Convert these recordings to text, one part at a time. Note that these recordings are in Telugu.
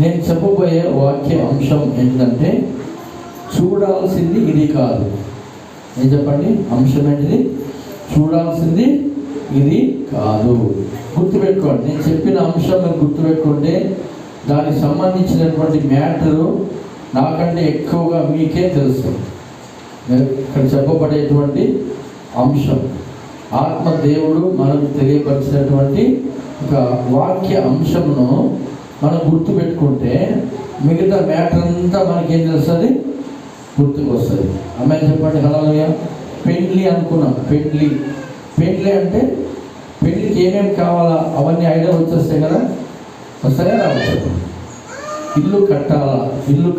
నేను చెప్పబోయే వాక్య అంశం ఏంటంటే చూడాల్సింది ఇది కాదు. ఏం చెప్పండి? అంశం ఏంటిది? చూడాల్సింది ఇది కాదు. గుర్తుపెట్టుకోండి. నేను చెప్పిన అంశం మీరు గుర్తుపెట్టుకుంటే దానికి సంబంధించినటువంటి మ్యాటరు నాకంటే ఎక్కువగా మీకే తెలుసు. ఇక్కడ చెప్పబడేటువంటి అంశం ఆత్మదేవుడు మనకు తెలియపరిచినటువంటి ఒక వాక్య అంశమును మనం గుర్తుపెట్టుకుంటే మిగతా మ్యాటర్ అంతా మనకేం తెలుస్తుంది? గుర్తుకు వస్తుంది. అమ్మాయి చెప్పండి. హల్లెలూయా. పెళ్ళి అనుకున్నాం. పెళ్ళి అంటే పెళ్ళికి ఏమేమి కావాలా అవన్నీ ఐడియా వచ్చేస్తాయి కదా. వస్తాయా? రావచ్చు. ఇల్లు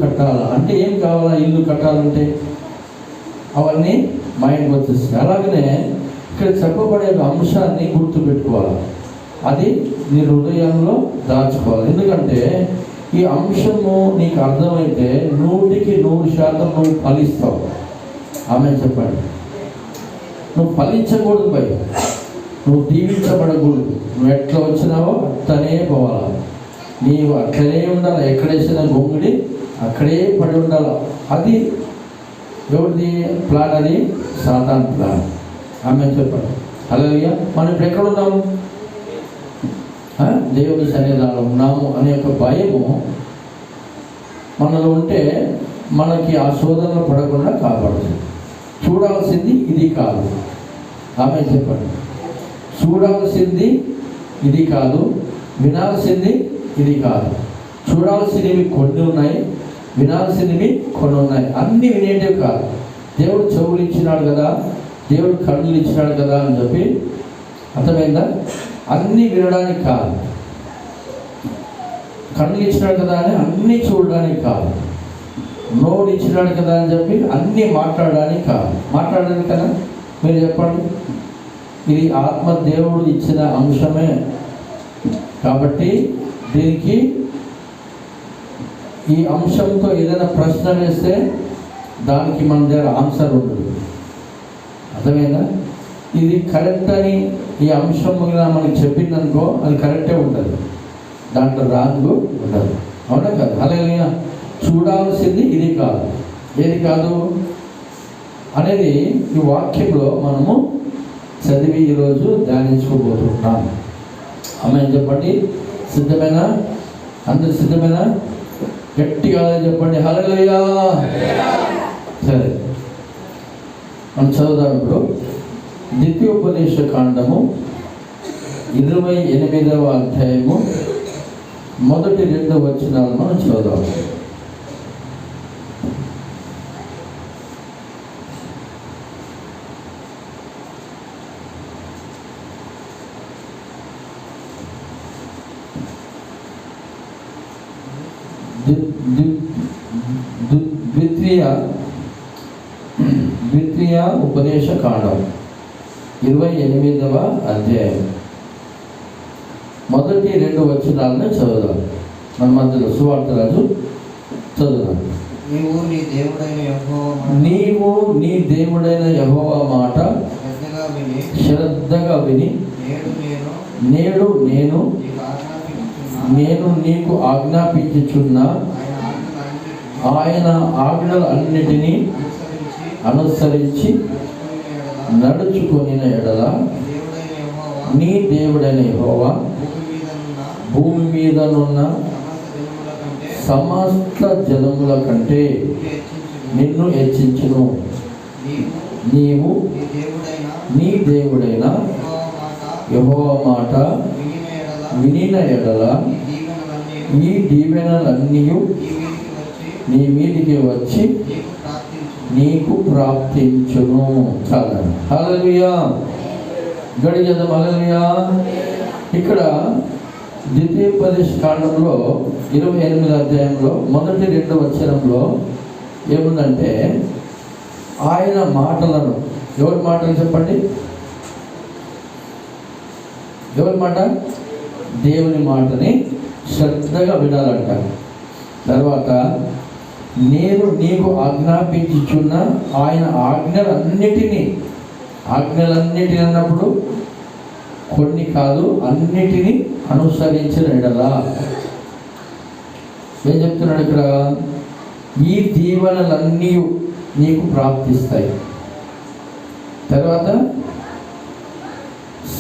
కట్టాలా అంటే ఏం కావాలా? ఇల్లు కట్టాలంటే అవన్నీ మైండ్కి వచ్చేస్తాయి. అలాగనే ఇక్కడ చెప్పబడే అంశాన్ని గుర్తుపెట్టుకోవాలి. అది నీ హృదయంలో దాచుకోవాలి. ఎందుకంటే ఈ అంశము నీకు అర్థమైతే 100% నువ్వు ఫలిస్తావు. ఆమె చెప్పండి. నువ్వు ఫలించకూడదు, భయ నువ్వు దీవించబడకూడదు. నువ్వు ఎట్లా వచ్చినావో అట్లనే పోవాలా. నీవు అట్లనే ఉండాలి. ఎక్కడేసిన గొంగుడి అక్కడే పడి ఉండాలి. అది ఎవరిది ప్లాన్? అది సాతాను ప్లాన్. ఆమె చెప్పండి. హల్లెలూయా. మనం ఇప్పుడు ఎక్కడ ఉన్నాము? దేవుని సన్నిధానంలో ఉన్నాము అనే ఒక భయము మనలో ఉంటే మనకి ఆ శోధనలు పడకుండా కాపాడుతుంది. చూడాల్సింది ఇది కాదు. ఆమె చెప్పండి. చూడాల్సింది ఇది కాదు, వినాల్సింది ఇది కాదు. చూడాల్సినవి కొన్ని ఉన్నాయి, వినాల్సినవి కొన్ని ఉన్నాయి. అన్నీ వినేటివి కాదు. దేవుడు చెవులు ఇచ్చినాడు కదా, దేవుడు కన్నులు ఇచ్చినాడు కదా అని చెప్పి అర్థమైందా? అన్నీ వినడానికి కాదు. కన్నులు ఇచ్చినాడు కదా అని అన్నీ చూడడానికి కాదు. నోరు ఇచ్చినాడు కదా అని చెప్పి అన్నీ మాట్లాడడానికి కాదు. మాట్లాడడానికి కదా. మీరు చెప్పండి. ఇది ఆత్మదేవుడు ఇచ్చిన అంశమే కాబట్టి దీనికి ఈ అంశంతో ఏదైనా ప్రశ్న వేస్తే దానికి మన దగ్గర ఆన్సర్ ఉండదు. అర్థమైందా? ఇది కరెక్ట్ అని ఈ అంశం మనకి చెప్పిందనుకో అది కరెక్టే ఉంటుంది, దాంట్లో రాంగు ఉండదు. అవునా కాదు? హల్లెలూయా. చూడాల్సింది ఇది కాదు. ఏది కాదు అనేది ఈ వాక్యంలో మనము చదివి ఈరోజు ధ్యానించుకోబోతున్నాం. ఆమేన్ చెప్పండి. సిద్ధమేనా? అందరు సిద్ధమేనా? గట్టిగా చెప్పండి. హల్లెలూయా. సరే, మనం చదువుదాం ఇప్పుడు. ద్వితీయోపదేశ కాండము 28వ అధ్యాయము మొదటి 2 వచనాలు మనం చదువుదాం. ద్వితీయ ఉపదేశ కాండం 28వ అధ్యాయం మొదటి 2 వచనాలను చదువుదాం. మన మధ్యలో సువార్త రాజు చదువుదాం. నీవు నీ దేవుడైన యెహోవా మాట శ్రద్ధగా విని నేడు నేను నీకు ఆజ్ఞాపించుచున్న ఆయన ఆజ్ఞలన్నిటినీ అనుసరించి నడుచుకొనిన ఎడల నీ దేవుడైన యెహోవా భూమి మీదనున్న సమస్త జనముల కంటే నిన్ను హెచ్చించును. నీవు నీ దేవుడైన యెహోవా మాట వినిన ఎడల ఈ దీవెనలన్నీ నీ మీదికి వచ్చి నీకు ప్రాప్తించును. చాలా హల్లెలూయా. గడిచేద్దాం. హల్లెలూయా. ఇక్కడ ద్వితీయోపదేశ కాండంలో 28వ అధ్యాయంలో మొదటి 2 వచనంలో ఏముందంటే ఆయన మాటలను, ఎవరి మాటలు చెప్పండి? ఎవరి మాట? దేవుని మాటని శ్రద్ధగా వినాలంట. తర్వాత నేను నీకు ఆజ్ఞాపించుచున్న ఆయన ఆజ్ఞలన్నిటినీ అన్నప్పుడు కొన్ని కాదు, అన్నిటినీ అనుసరించిన ఎడల ఏం చెప్తున్నాడు ఇక్కడ? ఈ దీవెనలన్నీ నీకు ప్రాప్తిస్తాయి. తర్వాత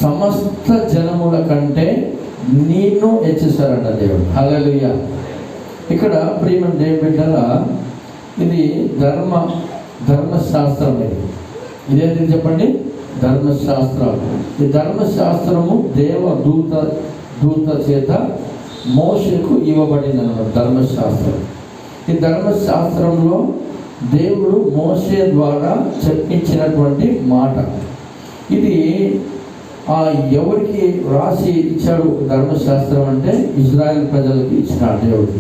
సమస్త జనముల కంటే నిన్ను హెచ్చిస్తారంట దేవుడు. హల్లెలూయా. ఇక్కడ ప్రియమైన దేవుని బిడ్డలారా, ఇది ధర్మశాస్త్రం. ఇదేంటి చెప్పండి? ధర్మశాస్త్రాలు. ఈ ధర్మశాస్త్రము దూత చేత మోషేకు ఇవ్వబడింది అన్నమాట. ధర్మశాస్త్రం. ఈ ధర్మశాస్త్రంలో దేవుడు మోషే ద్వారా చెప్పించినటువంటి మాట. ఇది ఎవరికి రాసి ఇచ్చాడు ధర్మశాస్త్రం అంటే? ఇజ్రాయెల్ ప్రజలకి ఇచ్చినాడు దేవుడు.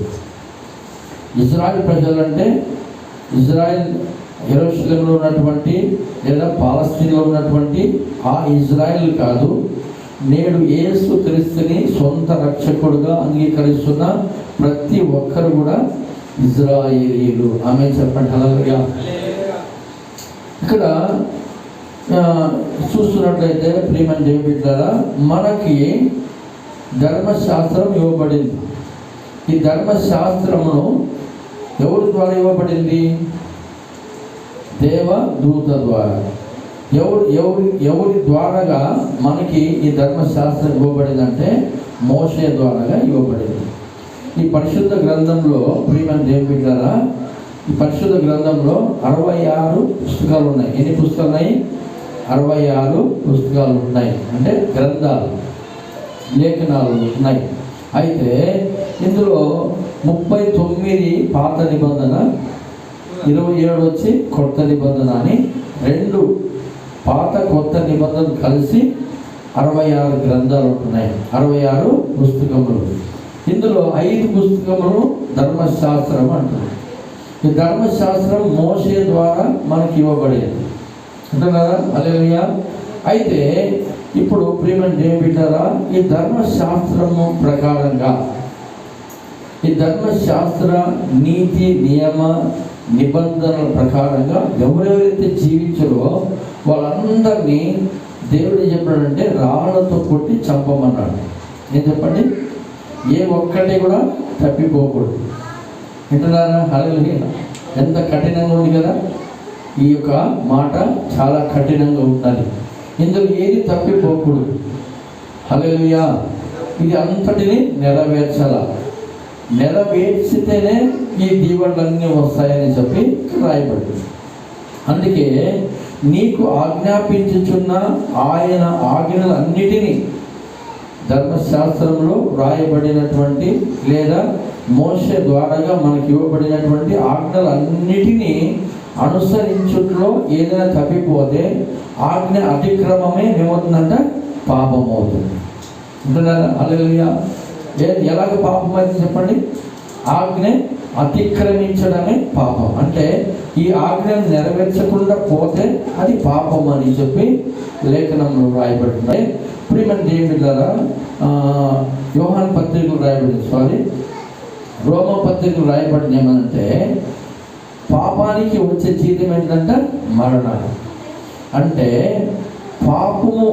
ఇజ్రాయెల్ ప్రజలు అంటే ఇజ్రాయెల్ యెరూషలేములో ఉన్నటువంటి లేదా పాలస్తీన్లో ఉన్నటువంటి ఆ ఇజ్రాయెల్ కాదు, నేడు యేసు క్రీస్తుని సొంత రక్షకుడుగా అంగీకరిస్తున్న ప్రతి ఒక్కరు కూడా ఇజ్రాయేలీలు. ఆమె చెప్పండి. హల్లెలూయా. ఇక్కడ చూస్తున్నట్లయితే ప్రియమైన దేవుని బిడ్డలారా, మనకి ధర్మశాస్త్రం ఇవ్వబడింది. ఈ ధర్మశాస్త్రమును ఎవరి ద్వారా ఇవ్వబడింది? దేవదూత ద్వారా. ఎవరి ద్వారాగా మనకి ఈ ధర్మశాస్త్రం ఇవ్వబడిందంటే మోషే ద్వారాగా ఇవ్వబడింది. ఈ పరిశుద్ధ గ్రంథంలో ప్రియమైన దేవుని బిడ్డలారా, ఈ పరిశుద్ధ గ్రంథంలో 66 పుస్తకాలు ఉన్నాయి. ఎన్ని పుస్తకాలు ఉన్నాయి? 66 పుస్తకాలు ఉన్నాయి. అంటే గ్రంథాలు, లేఖనాలు ఉన్నాయి. అయితే ఇందులో 39 పాత నిబంధన, 27 వచ్చి కొత్త నిబంధన అని 2 పాత కొత్త నిబంధనలు కలిసి 66 గ్రంథాలు ఉంటున్నాయి. 66 పుస్తకములు. ఇందులో 5 పుస్తకములు ధర్మశాస్త్రం అంటున్నాయి. ఈ ధర్మశాస్త్రం మోషే ద్వారా మనకి ఇవ్వబడేది అంటున్నారా? హల్లెలూయా. అయితే ఇప్పుడు ప్రియమైన దేవుని బిడ్డలారా, ఈ ధర్మశాస్త్రము ప్రకారంగా, ఈ ధర్మశాస్త్ర నీతి నియమ నిబంధనల ప్రకారంగా ఎవరెవరైతే జీవించారో వాళ్ళందరినీ దేవుడు ఏం చెప్పాడంటే రాళ్లతో కొట్టి చంపమన్నాడు. ఏం చెప్పండి? ఏ ఒక్కటి కూడా తప్పిపోకూడదు. వింటున్నారా? హల్లెలూయా. ఎంత కఠినంగా ఉంది కదా ఈ యొక్క మాట, చాలా కఠినంగా ఉండాలి. ఇందులో ఏది తప్పిపోకూడదు. హల్లెలూయా. ఇది అంతటిని నెరవేర్చితేనే ఈ దీవెనలన్నీ వస్తాయని చెప్పి రాయబడింది. అందుకే నీకు ఆజ్ఞాపించుచున్న ఆయన ఆజ్ఞలన్నిటినీ ధర్మశాస్త్రంలో రాయబడినటువంటి లేదా మోషే ద్వారాగా మనకి ఇవ్వబడినటువంటి ఆజ్ఞలన్నిటినీ అనుసరించుట్లో ఏదైనా తప్పిపోతే ఆజ్ఞ అతిక్రమమే ఏమవుతుందంట? పాపం అవుతుంది. అంటున్నారా? హల్లెలూయా. ఎలాగ పాపం అయితే చెప్పండి? ఆజ్ఞ అతిక్రమించడమే పాపం. అంటే ఈ ఆజ్ఞను నెరవేర్చకుండా పోతే అది పాపం అని చెప్పి లేఖనంలో రాయబడింది. ప్రియమైన దేవుని బిడ్డలారా, యోహాను పత్రికలు రాయబడింది, రోమా పత్రికలు రాయబడింది ఏమంటే పాపానికి వచ్చే జీతం ఏంటంటే మరణం. అంటే పాపము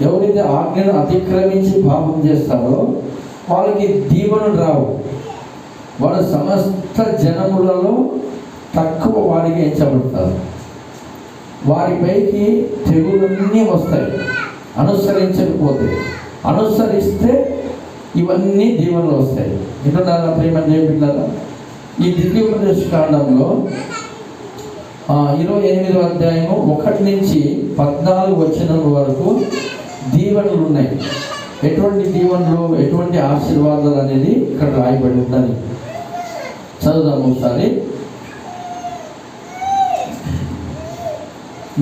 ఎవరైతే ఆజ్ఞను అతిక్రమించి పాపం చేస్తారో వాళ్ళకి దీవెనలు రావు. వాళ్ళ సమస్త జనములలో తక్కువ వారికి ఎంచబడతారు. వారిపైకి తెగులన్నీ వస్తాయి అనుసరించకపోతే. అనుసరిస్తే ఇవన్నీ దీవెనలు వస్తాయి. ఇంటున్నారా ప్రియమైన దేవుని బిడ్డలారా? ఈ ద్వితీయోపదేశ కాండంలో 28వ అధ్యాయము 1 నుంచి 14 వచనం వరకు దీవెనలు ఉన్నాయి. ఎటువంటి దీవెనలు, ఎటువంటి ఆశీర్వాదాలు అనేది ఇక్కడ రాయబడి ఉందని చదువుదాము ఒకసారి.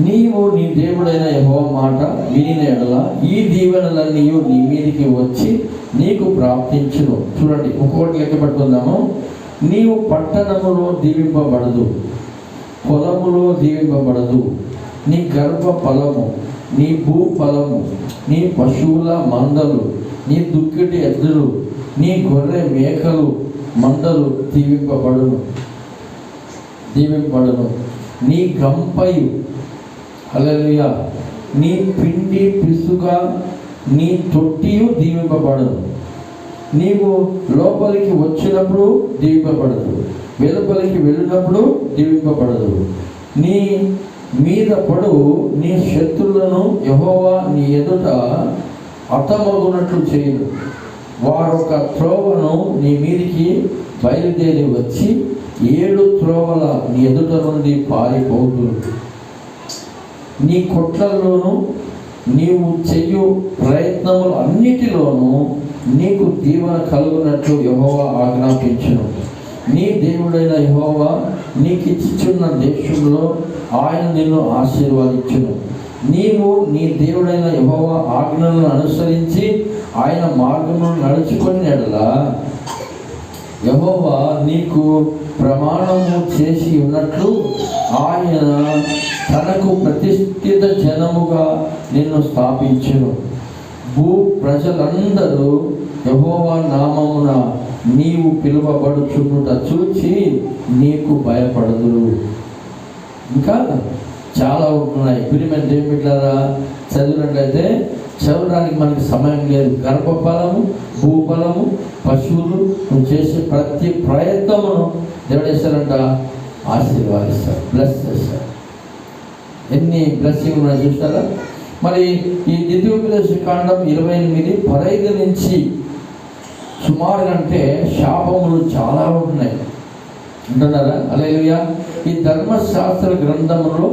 నీవు నీ దేవుడైన యెహోవా మాట వినిన యెడల ఈ దీవెనలన్నీ నీ మీదికి వచ్చి నీకు ప్రాప్తించును. చూడండి, ఒక్కొక్కటి లెక్క పట్టుకుందాము. నీవు పట్టణములో దీవింపబడదు, పొలములో దీవింపబడదు. నీ గర్భ ఫలము, నీ భూ ఫలము, నీ పశువుల మందలు, నీ దుక్కిటి ఎద్దులు, నీ గొర్రె మేకలు మందలు దీవింపబడును. నీ గంపయు, హల్లెలూయా, నీ పిండి పిసుగా నీ తొట్టియు దీవింపబడును. నీవు లోపలికి వచ్చినప్పుడు దీవింపబడదు, వెలుపలికి వెళ్ళినప్పుడు దీవింపబడదు. నీ మీద పడు నీ శత్రువులను యెహోవా నీ ఎదుట హతమగునట్లు చేయను. వారొక త్రోవను నీ మీదికి బయలుదేరి వచ్చి 7 త్రోవల నీ ఎదుట నుండి పారిపోదు. నీ కొట్లలోనూ నీవు చెయ్యు ప్రయత్నములు అన్నిటిలోనూ నీకు దీవెన కలుగునట్లు యెహోవా ఆజ్ఞాపించును. నీ దేవుడైన యెహోవా నీకు ఇచ్చుచున్న దేశంలో ఆయన నిన్ను ఆశీర్వదించును. నీవు నీ దేవుడైన యెహోవా ఆజ్ఞలను అనుసరించి ఆయన మార్గమును నడుచుకొని ఎడల యెహోవా నీకు ప్రమాణము చేసి ఉన్నట్లు ఆయన తనకు ప్రతిష్ఠిత జనముగా నిన్ను స్థాపించును. భూ ప్రజలందరూ యెహోవా నామమున నీవు పిలువబడుచున్నట చూచి నీకు భయపడదురు. ఇంకా చాలా ఉంటున్నాయి. ప్రియమైన దేవుని బిడ్డలారా, చదివినట్లయితే చదవడానికి మనకి సమయం లేదు. గర్భఫలము, భూఫలము, పశువులు, నువ్వు చేసే ప్రతి ప్రయత్నమును దేవుడు చేస్తారంట, ఆశీర్వాదిస్తాడు, బ్లెస్ చేస్తాడు. ఎన్ని బ్లెస్సింగ్ ఉన్నాయి చూస్తారా? మరి ఈ ద్వితీయోపదేశ కాండం 28:15 నుంచి సుమారు అంటే శాపములు చాలా ఉంటున్నాయి అంటున్నారా? హల్లెలూయా. ఈ ధర్మశాస్త్ర గ్రంథములో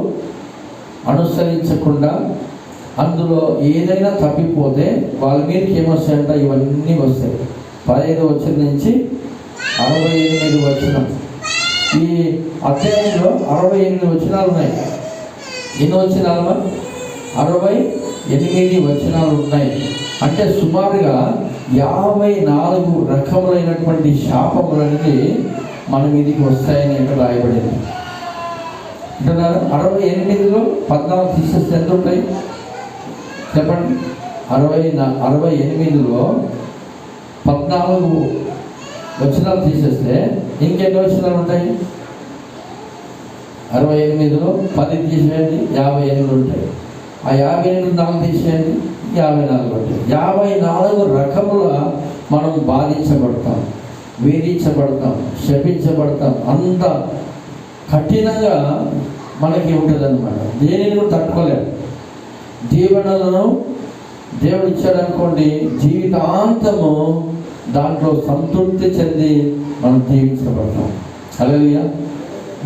అనుసరించకుండా అందులో ఏదైనా తప్పిపోతే వాళ్ళ మీదకి ఏమొస్తాయంట? ఇవన్నీ వస్తాయి. 15 వచనం నుంచి 68 వచనం. ఈ అధ్యాయంలో 68 వచనాలు ఉన్నాయి. ఎన్ని వచనాలు? 68 వచనాలు ఉన్నాయి. అంటే సుమారుగా 54 రకములైనటువంటి శాపములు అనేది మన మీదికి వస్తాయని ఇక్కడ రాయబడింది అంటున్నారు. 68లో 14 తీసేస్తే ఎంత ఉంటాయి చెప్పండి? 68లో 14 వచనాలు తీసేస్తే ఇంకెన్ని వచనాలు ఉంటాయి? 68లో 10 తీసేయండి, 58 ఉంటాయి. ఆ 58 4 తీసేయండి, 54 ఉంటాయి. 54 రకముల మనం బాధించబడతాం, వేధించబడతాం, శపించబడతాం. అంత కఠినంగా మనకి ఉంటుంది అన్నమాట. దేనిని కూడా తట్టుకోలేము. దీవెనలను దేవుడు ఇచ్చాడనుకోండి, జీవితాంతము దాంట్లో సంతృప్తి చెంది మనం జీవించబడతాం. హల్లెలూయా.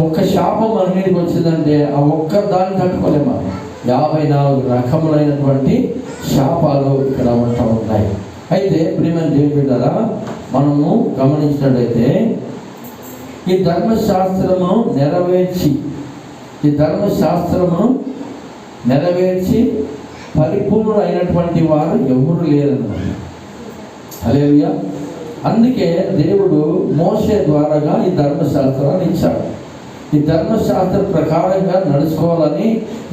ఒక్క శాపం మన మీదకి వచ్చిందంటే ఆ ఒక్క దాన్ని తట్టుకోలేమా? 54 రకములైనటువంటి శాపాలు ఇక్కడ ఉంటూ ఉన్నాయి. అయితే ప్రియమైన దేవుని బిడ్డలారా, మనము గమనించినట్లయితే ఈ ధర్మశాస్త్రమును నెరవేర్చి పరిపూర్ణులైనటువంటి వారు ఎవరు లేరన్నమాట. హల్లెలూయా. అందుకే దేవుడు మోషే ద్వారాగా ఈ ధర్మశాస్త్రాన్ని ఇచ్చాడు. ఈ ధర్మశాస్త్ర ప్రకారంగా నడుచుకోవాలని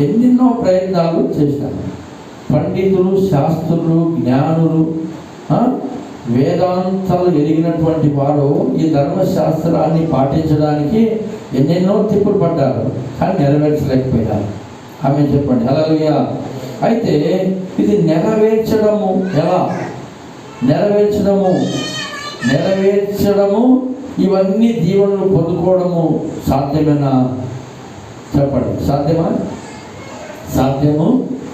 ఎన్నెన్నో ప్రయత్నాలు చేశారు. పండితులు, శాస్త్రులు, జ్ఞానులు, వేదాంతాలు ఎరిగినటువంటి వారు ఈ ధర్మశాస్త్రాన్ని పాటించడానికి ఎన్నెన్నో తిప్పులు పడ్డారు, కానీ నెరవేర్చలేకపోయినారు. ఆమె చెప్పండి హల్లెలూయా. అయితే ఇది నెరవేర్చడము ఎలా? నెరవేర్చడము ఇవన్నీ దీవెనలు పొందుకోవడము సాధ్యమేనా? చెప్పండి, సాధ్యమా? సాధ్యము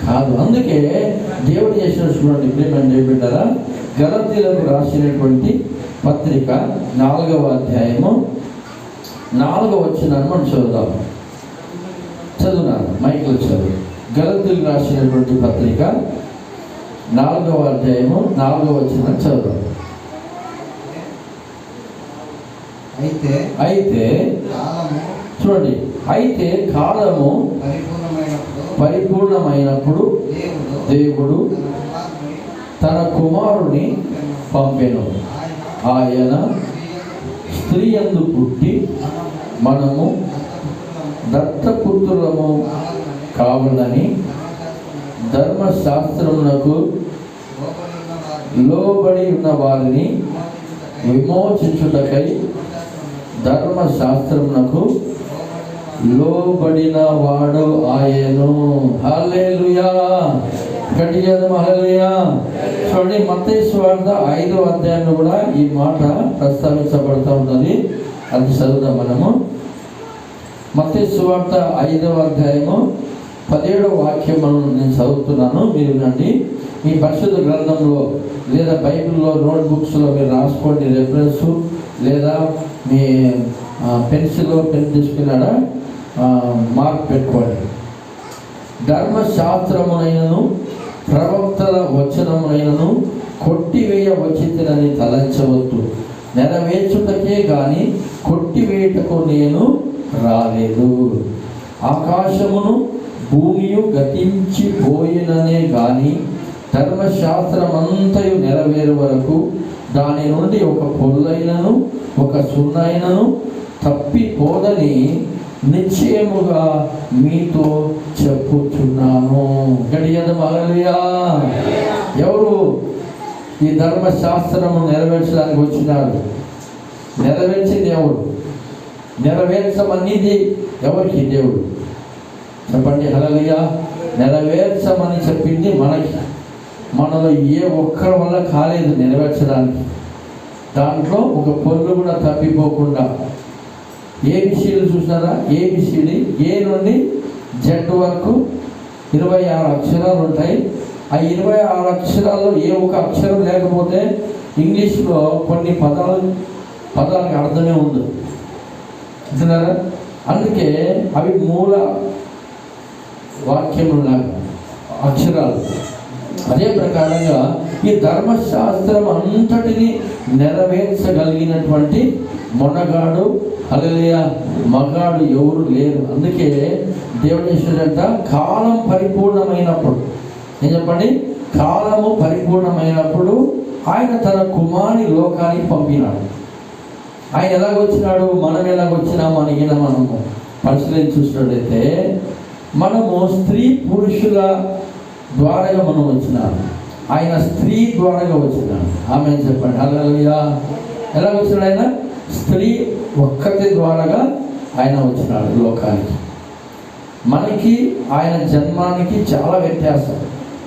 కాదు. అందుకే దేవుడు చేసినటువంటి ప్రియమైన దేవుని బిడ్డలారా, గలతీయులకు రాసినటువంటి పత్రిక 4వ అధ్యాయము 4వ వచనాన్ని మనం చదువుదాం. చదువునాను, మైకులు చదువు. గలతీయులకు రాసినటువంటి పత్రిక 4వ అధ్యాయము 4వ వచనాన్ని చదువుదాం. అయితే చూడండి, అయితే కాలము పరిపూర్ణమైనప్పుడు దేవుడు తన కుమారుని పంపెను. ఆయన స్త్రీ యందు పుట్టి మనము దత్తపుత్రులము కావాలని ధర్మశాస్త్రమునకు లోబడి ఉన్న వారిని విమోచించుటకై ధర్మశాస్త్రమునకు లోబడిన వాడు ఆయను. హల్లెలూయా. గట్టిగా హల్లెలూయా. చూడండి, మత్తయి సువార్త 5వ అధ్యాయంలో కూడా ఈ మాట ప్రస్తావించబడుతూ ఉన్నది. అది చదువుదాం మనము. మత్తయి సువార్త 5వ అధ్యాయము 17వ వాక్యం నేను చదువుతున్నాను, మీరు వినండి. మీ పరిశుద్ధ గ్రంథంలో లేదా బైబిల్లో నోట్బుక్స్లో మీరు రాసుకోండి రెఫరెన్స్, లేదా మీ పెన్సిల్లో పెన్ తీసుకున్నాడా మార్క్ పెట్టుకోండి. ధర్మశాస్త్రమునైనను ప్రవక్తల వచనమునైనను కొట్టివేయ వచ్చినని తలంచవద్దు, నెరవేర్చుటకే గాని కొట్టివేయటకు నేను రాలేదు. ఆకాశమును భూమియు గతించిపోయిననే గాని ధర్మశాస్త్రమంతయు నెరవేరు వరకు దాని నుండి ఒక పొల్లైనను ఒక సున్నైనను తప్పిపోదని నిశ్చయముగా మీతో చెప్పుచున్నాను. హల్లెలూయా. ఎవరు ఈ ధర్మశాస్త్రము నెరవేర్చడానికి వచ్చినారు? నెరవేర్చింది ఎవరు? నెరవేర్చమనిది ఎవరికి? దేవుడు. చెప్పండి హల్లెలూయా. నెరవేర్చమని చెప్పింది మనకి. మనలో ఏ ఒక్కరి వల్ల కాలేదు నెరవేర్చడానికి. దాంట్లో ఒక పొల్లు కూడా తప్పిపోకుండా. ఏబిసిడీలు చూసినారా? ఏబిసిడి ఏ నుండి జెడ్ వరకు 26 అక్షరాలు ఉంటాయి. ఆ 26 అక్షరాల్లో ఏ ఒక అక్షరం లేకపోతే ఇంగ్లీష్లో కొన్ని పదాలకు అర్థమే ఉండదు. అంటున్నారా? అందుకే అవి మూల వాక్యముల అక్షరాలు. అదే ప్రకారంగా ఈ ధర్మశాస్త్రం అంతటిని నెరవేర్చగలిగినటువంటి మొనగాడు హల్లెలూయా మగాడు ఎవరు లేరు. అందుకే దేవుడు చేసినట్ట కాలం పరిపూర్ణమైనప్పుడు, ఏం చెప్పండి, కాలము పరిపూర్ణమైనప్పుడు ఆయన తన కుమారుని లోకానికి పంపినాడు. ఆయన ఎలాగొచ్చినాడు, మనం ఎలాగొచ్చినాము అని మనము పరిశీలించి చూసినట్లయితే మనము స్త్రీ పురుషుల ద్వారాగా మనం వచ్చినాము. ఆయన స్త్రీ ద్వారాగా వచ్చినాడు. ఆమె చెప్పండి హల్లెలూయా. ఎలా వచ్చినాడు? ఆయన స్త్రీ ఒక్కటి ద్వారాగా ఆయన వచ్చినాడు లోకానికి. మనకి ఆయన జన్మానికి చాలా వ్యత్యాసం.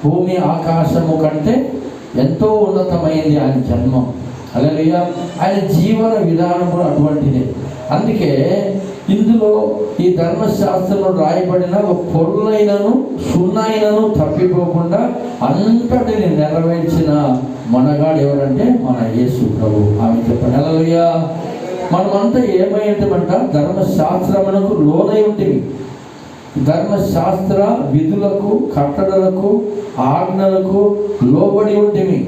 భూమి ఆకాశము కంటే ఎంతో ఉన్నతమైంది ఆయన జన్మం. హల్లెలూయా. ఆయన జీవన విధానం కూడా అటువంటిదే. అందుకే ఇందులో ఈ ధర్మశాస్త్రంలో రాయబడిన ఒక పొరులైనను సున్నైనను తప్పిపోకుండా అంతటిని నెరవేర్చిన మనగాడు ఎవరంటే మన యేసు ప్రభు. ఆమె చెప్పండి హల్లెలూయా. మనమంతా ఏమై ఉంటామంట? ధర్మశాస్త్రమునకు లోనై ఉంటుంది. ధర్మశాస్త్ర విధులకు కట్టడలకు ఆజ్ఞలకు లోబడి ఉంటుంది.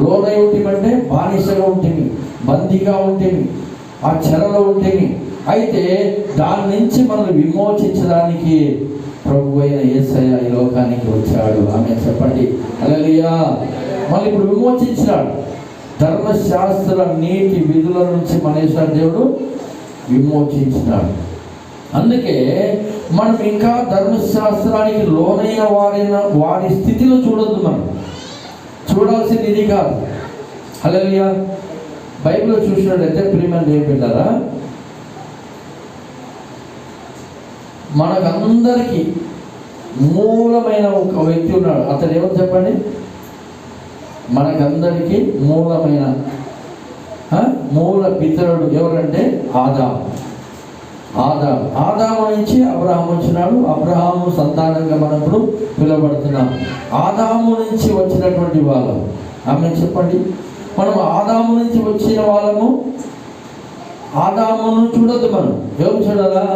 లోనై ఉంటేమంటే బానిసగా ఉంటుంది, బందీగా ఉంటుంది, ఆ చెరలో ఉంటుంది. అయితే దాని నుంచి మనల్ని విమోచించడానికి ప్రభు అయిన యేసయ్య ఈ లోకానికి వచ్చాడు. ఆమె చెప్పండి హల్లెలూయా. మళ్ళీ ఇప్పుడు విమోచించినాడు. ధర్మశాస్త్ర నీతి విధుల నుంచి మన యేసు దేవుడు విమోచించినాడు. అందుకే మనం ఇంకా ధర్మశాస్త్రానికి లోనైన వారి స్థితిలో చూడొద్దు. మనం చూడాల్సింది ఇది కాదు. హల్లెలూయా. బైబిల్లో చూసినట్లయితే ప్రియమైన దేవుని బిడ్డలారా, మనకందరికీ మూలమైన ఒక వ్యక్తి ఉన్నాడు. అతడు ఎవరు చెప్పండి? మనకందరికీ మూలమైన మూల పితరుడు ఎవరంటే ఆదాము. ఆదాము నుంచి అబ్రహాము వచ్చినాడు. అబ్రహాము సంతానంగా మనం ఇప్పుడు పిలువబడుతున్నాం. ఆదాము నుంచి వచ్చినటువంటి వాళ్ళం. ఆమె చెప్పండి. మనం ఆదాము నుంచి వచ్చిన వాళ్ళము. ఆదామును చూడొద్దు. మనం ఎవరు చూడాలా?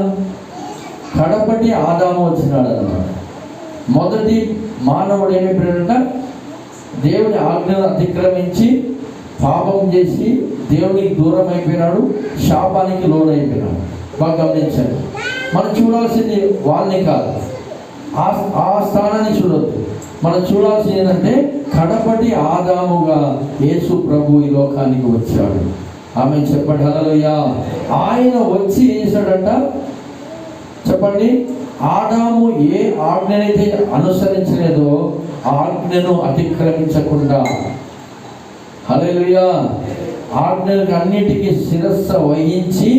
కడపటి ఆదాము వచ్చినాడు అన్నమాట. మొదటి మానవుడు ఏమైపోయాడంట? దేవుని ఆజ్ఞను అతిక్రమించి పాపం చేసి దేవునికి దూరం అయిపోయినాడు, శాపానికి లోనైపోయినాడు. బాగా గమనించండి. మనం చూడాల్సింది వాళ్ళని కాదు, ఆ స్థానాన్ని చూడొద్దు. మనం చూడాల్సింది ఏంటంటే కడపటి ఆదాముగా యేసు ప్రభు ఈ లోకానికి వచ్చాడు. ఆమె చెప్పండి హల్లెలూయా. ఆయన వచ్చి ఏం చేశాడంట చెప్పండి? ఆదాము ఏ ఆజ్ఞనైతే అనుసరించలేదో ఆజ్ఞను అతిక్రమించకుండా, హల్లెలూయా, ఆజ్ఞలకు అన్నిటికీ శిరస్సు వహించి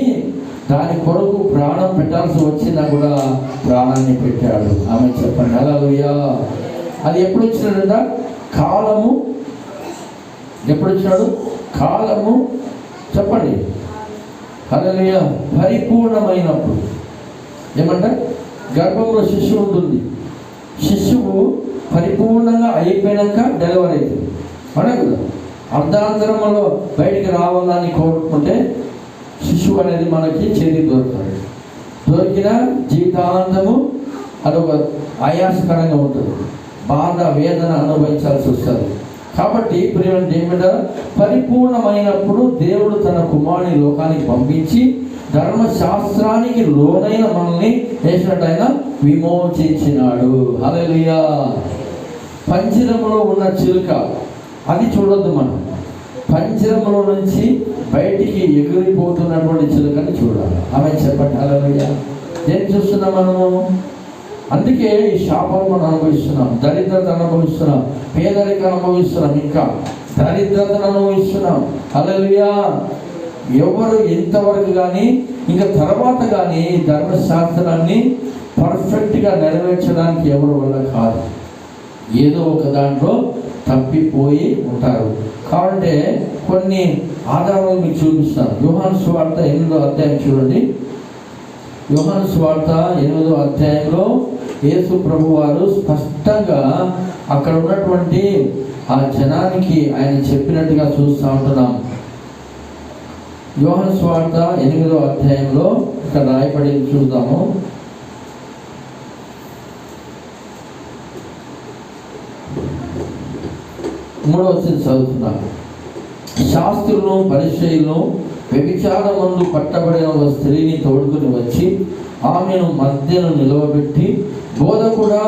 దాని కొరకు ప్రాణం పెట్టాల్సి వచ్చినా కూడా ప్రాణాన్ని పెట్టాడు. ఆమె చెప్పండి హల్లెలూయా. అది ఎప్పుడు వచ్చినాడంట? కాలము ఎప్పుడు వచ్చినాడు? కాలము చెప్పండి, హల్లెలూయా, పరిపూర్ణమైనప్పుడు. ఏమంటే గర్భంలో శిశువు ఉంటుంది, శిశువు పరిపూర్ణంగా అయిపోయాక డెలివరీ అవుతుంది. అవునా కదా? అర్ధాంతరంలో బయటికి రావాలని కోరుకుంటే శిశువు అనేది మనకి చేతి దొరుకుతాడు. దొరికిన జీవితాంతము అదొక ఆయాసకరంగా ఉంటుంది, బాధ వేదన అనుభవించాల్సి వస్తుంది. కాబట్టి ప్రియమైన ఏమిటో పరిపూర్ణమైనప్పుడు దేవుడు తన కుమారుని లోకానికి పంపించి ధర్మశాస్త్రానికి లోనైన మనల్ని వేసినట్టు ఆయన విమోచించినాడు. హల్లెలూయా. పంజరములో ఉన్న చిలుక అది చూడొద్దు మనం. పంజరములో నుంచి బయటికి ఎగిరిపోతున్నటువంటి చిలుకని చూడాలి. ఆమె చెప్పండి హల్లెలూయా. ఏం చూస్తున్నాం మనము? అందుకే ఈ శాపం మనం అనుభవిస్తున్నాం, దరిద్రత అనుభవిస్తున్నాం, పేదరికం అనుభవిస్తున్నాం, ఇంకా దరిద్రతను అనుభవిస్తున్నాం. హల్లెలూయా. ఎవరు ఇంతవరకు కానీ ఇంకా తర్వాత కానీ ధర్మశాస్త్రాన్ని పర్ఫెక్ట్గా నెరవేర్చడానికి ఎవరి వల్ల కాదు. ఏదో ఒక దాంట్లో తప్పిపోయి ఉంటారు. కాబట్టి కొన్ని ఆధారాలు మీకు చూపిస్తాను. యోహాను సువార్త 8వ అధ్యాయం చూడండి. యోహాను సువార్త 8వ అధ్యాయంలో యేసు ప్రభు వారు స్పష్టంగా అక్కడ ఉన్నటువంటి ఆ జనానికి ఆయన చెప్పినట్టుగా చూస్తూ ఉంటున్నాం. యోహాను సువార్త 8వ అధ్యాయంలో ఇక్కడ రాయబడి చూద్దాము. మూడవ వచనం చదువుతున్నాను. శాస్త్రులను పరిచయులను వ్యభిచారమందు పట్టబడిన ఒక స్త్రీని తోడుకుని వచ్చి ఆమెను మధ్యను నిలవబెట్టి, బోధకుడా,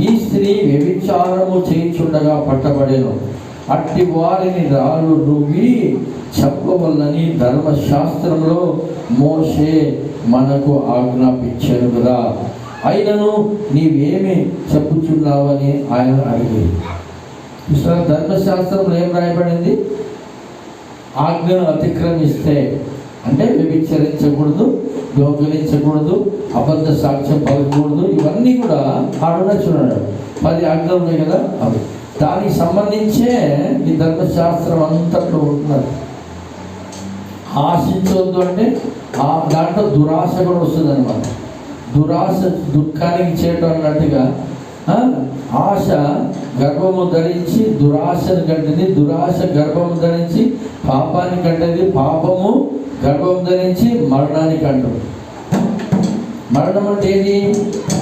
ఈ స్త్రీ వ్యభిచారము చేయుచుండగా పట్టబడెను, అట్టి వారిని రాళ్ళు రువ్వి చెప్పవల్లని ధర్మశాస్త్రంలో మోషే మనకు ఆజ్ఞాపించాడు కదా, అయినను నీవేమి చెప్పుచున్నావని ఆయన అడిగాడు. ధర్మశాస్త్రంలో ఏం రాయబడింది? ఆజ్ఞను అతిక్రమిస్తే అంటే వ్యభిచరించకూడదు, దొంగిలించకూడదు, అబద్ధ సాక్ష్యం పలకకూడదు, ఇవన్నీ కూడా ఆడున చూడాడు. 10 ఆజ్ఞలు ఉన్నాయి కదా, అవి దానికి సంబంధించే ఈ ధర్మశాస్త్రం అంతట్లో ఉంటున్నారు. ఆశించవద్దు అంటే దాంట్లో దురాశ కూడా వస్తుంది అనమాట. దురాశ దుఃఖానికి చేయటం అన్నట్టుగా ఆశ గర్భము ధరించి దురాశను కంటది, దురాశ గర్భము ధరించి పాపాన్ని కంటది, పాపము గర్భం ధరించి మరణానికి అంటుంది. మరణం అంటే ఏది?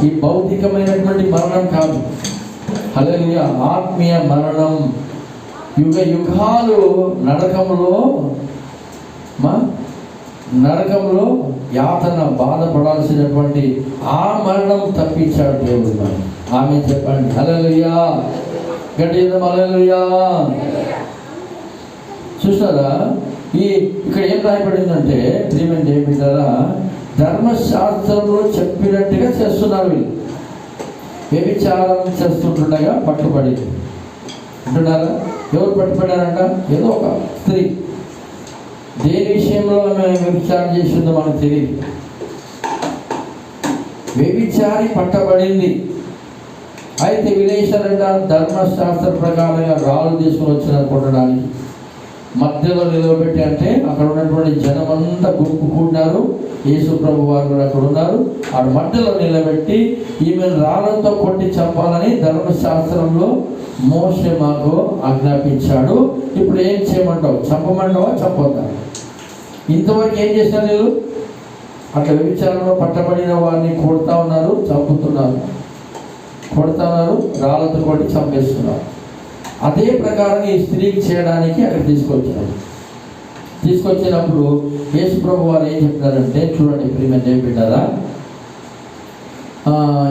ఈ భౌతికమైనటువంటి మరణం కాదు, హల్లెలూయా, ఆత్మీయ మరణం. యుగ యుగాలు నరకంలో యాతన బాధపడాల్సినటువంటి ఆ మరణం తప్పించాడు దేవుడు. ఆమె చెప్పండి హల్లెలూయా, గట్టిగా హల్లెలూయా. చూసారా, ఇక్కడ ఏం రాయబడిందంటే ప్రియమైన ఏమిటారా, ధర్మశాస్త్రంలో చెప్పినట్టుగా చేస్తున్నారు వీళ్ళు. వ్యభిచారం చేస్తుండగా పట్టుబడింది అంటున్నారా? ఎవరు పట్టుబడారంట? ఏదో ఒక స్త్రీ. దేని విషయంలో ఆమె వ్యభిచారం చేసిందో మనకు తెలియదు. వ్యభిచారి పట్టబడింది. అయితే విలేశారంట ధర్మశాస్త్ర ప్రకారంగా రాళ్ళు తీసుకుని వచ్చిన కొట్టడానికి మధ్యలో నిలవబెట్టి, అంటే అక్కడ ఉన్నటువంటి జనమంతా గుంపు కూడినారు, యేసు ప్రభు వారు కూడా అక్కడ ఉన్నారు. ఆ మధ్యలో నిలబెట్టి ఈమెను రాళ్ళతో కొట్టి చంపాలని ధర్మశాస్త్రంలో మోషే మాకు ఆజ్ఞాపించాడు. ఇప్పుడు ఏం చేయమంటావు? చంపమంటావా చంపొద్దా? ఇంతవరకు ఏం చేసినారు వీళ్ళు? అట్లా వ్యభిచారంలో పట్టబడిన వారిని కొడతా ఉన్నారు, చంపుతున్నారు, కొడుతున్నారు, రాళ్ళతో కొట్టి చంపేస్తున్నారు. అదే ప్రకారం ఈ స్త్రీకి చేయడానికి అక్కడ తీసుకొచ్చినప్పుడు యేసు ప్రభు వారు ఏం చెప్తారంటే చూడండి ప్రియమైన బిడ్డలారా,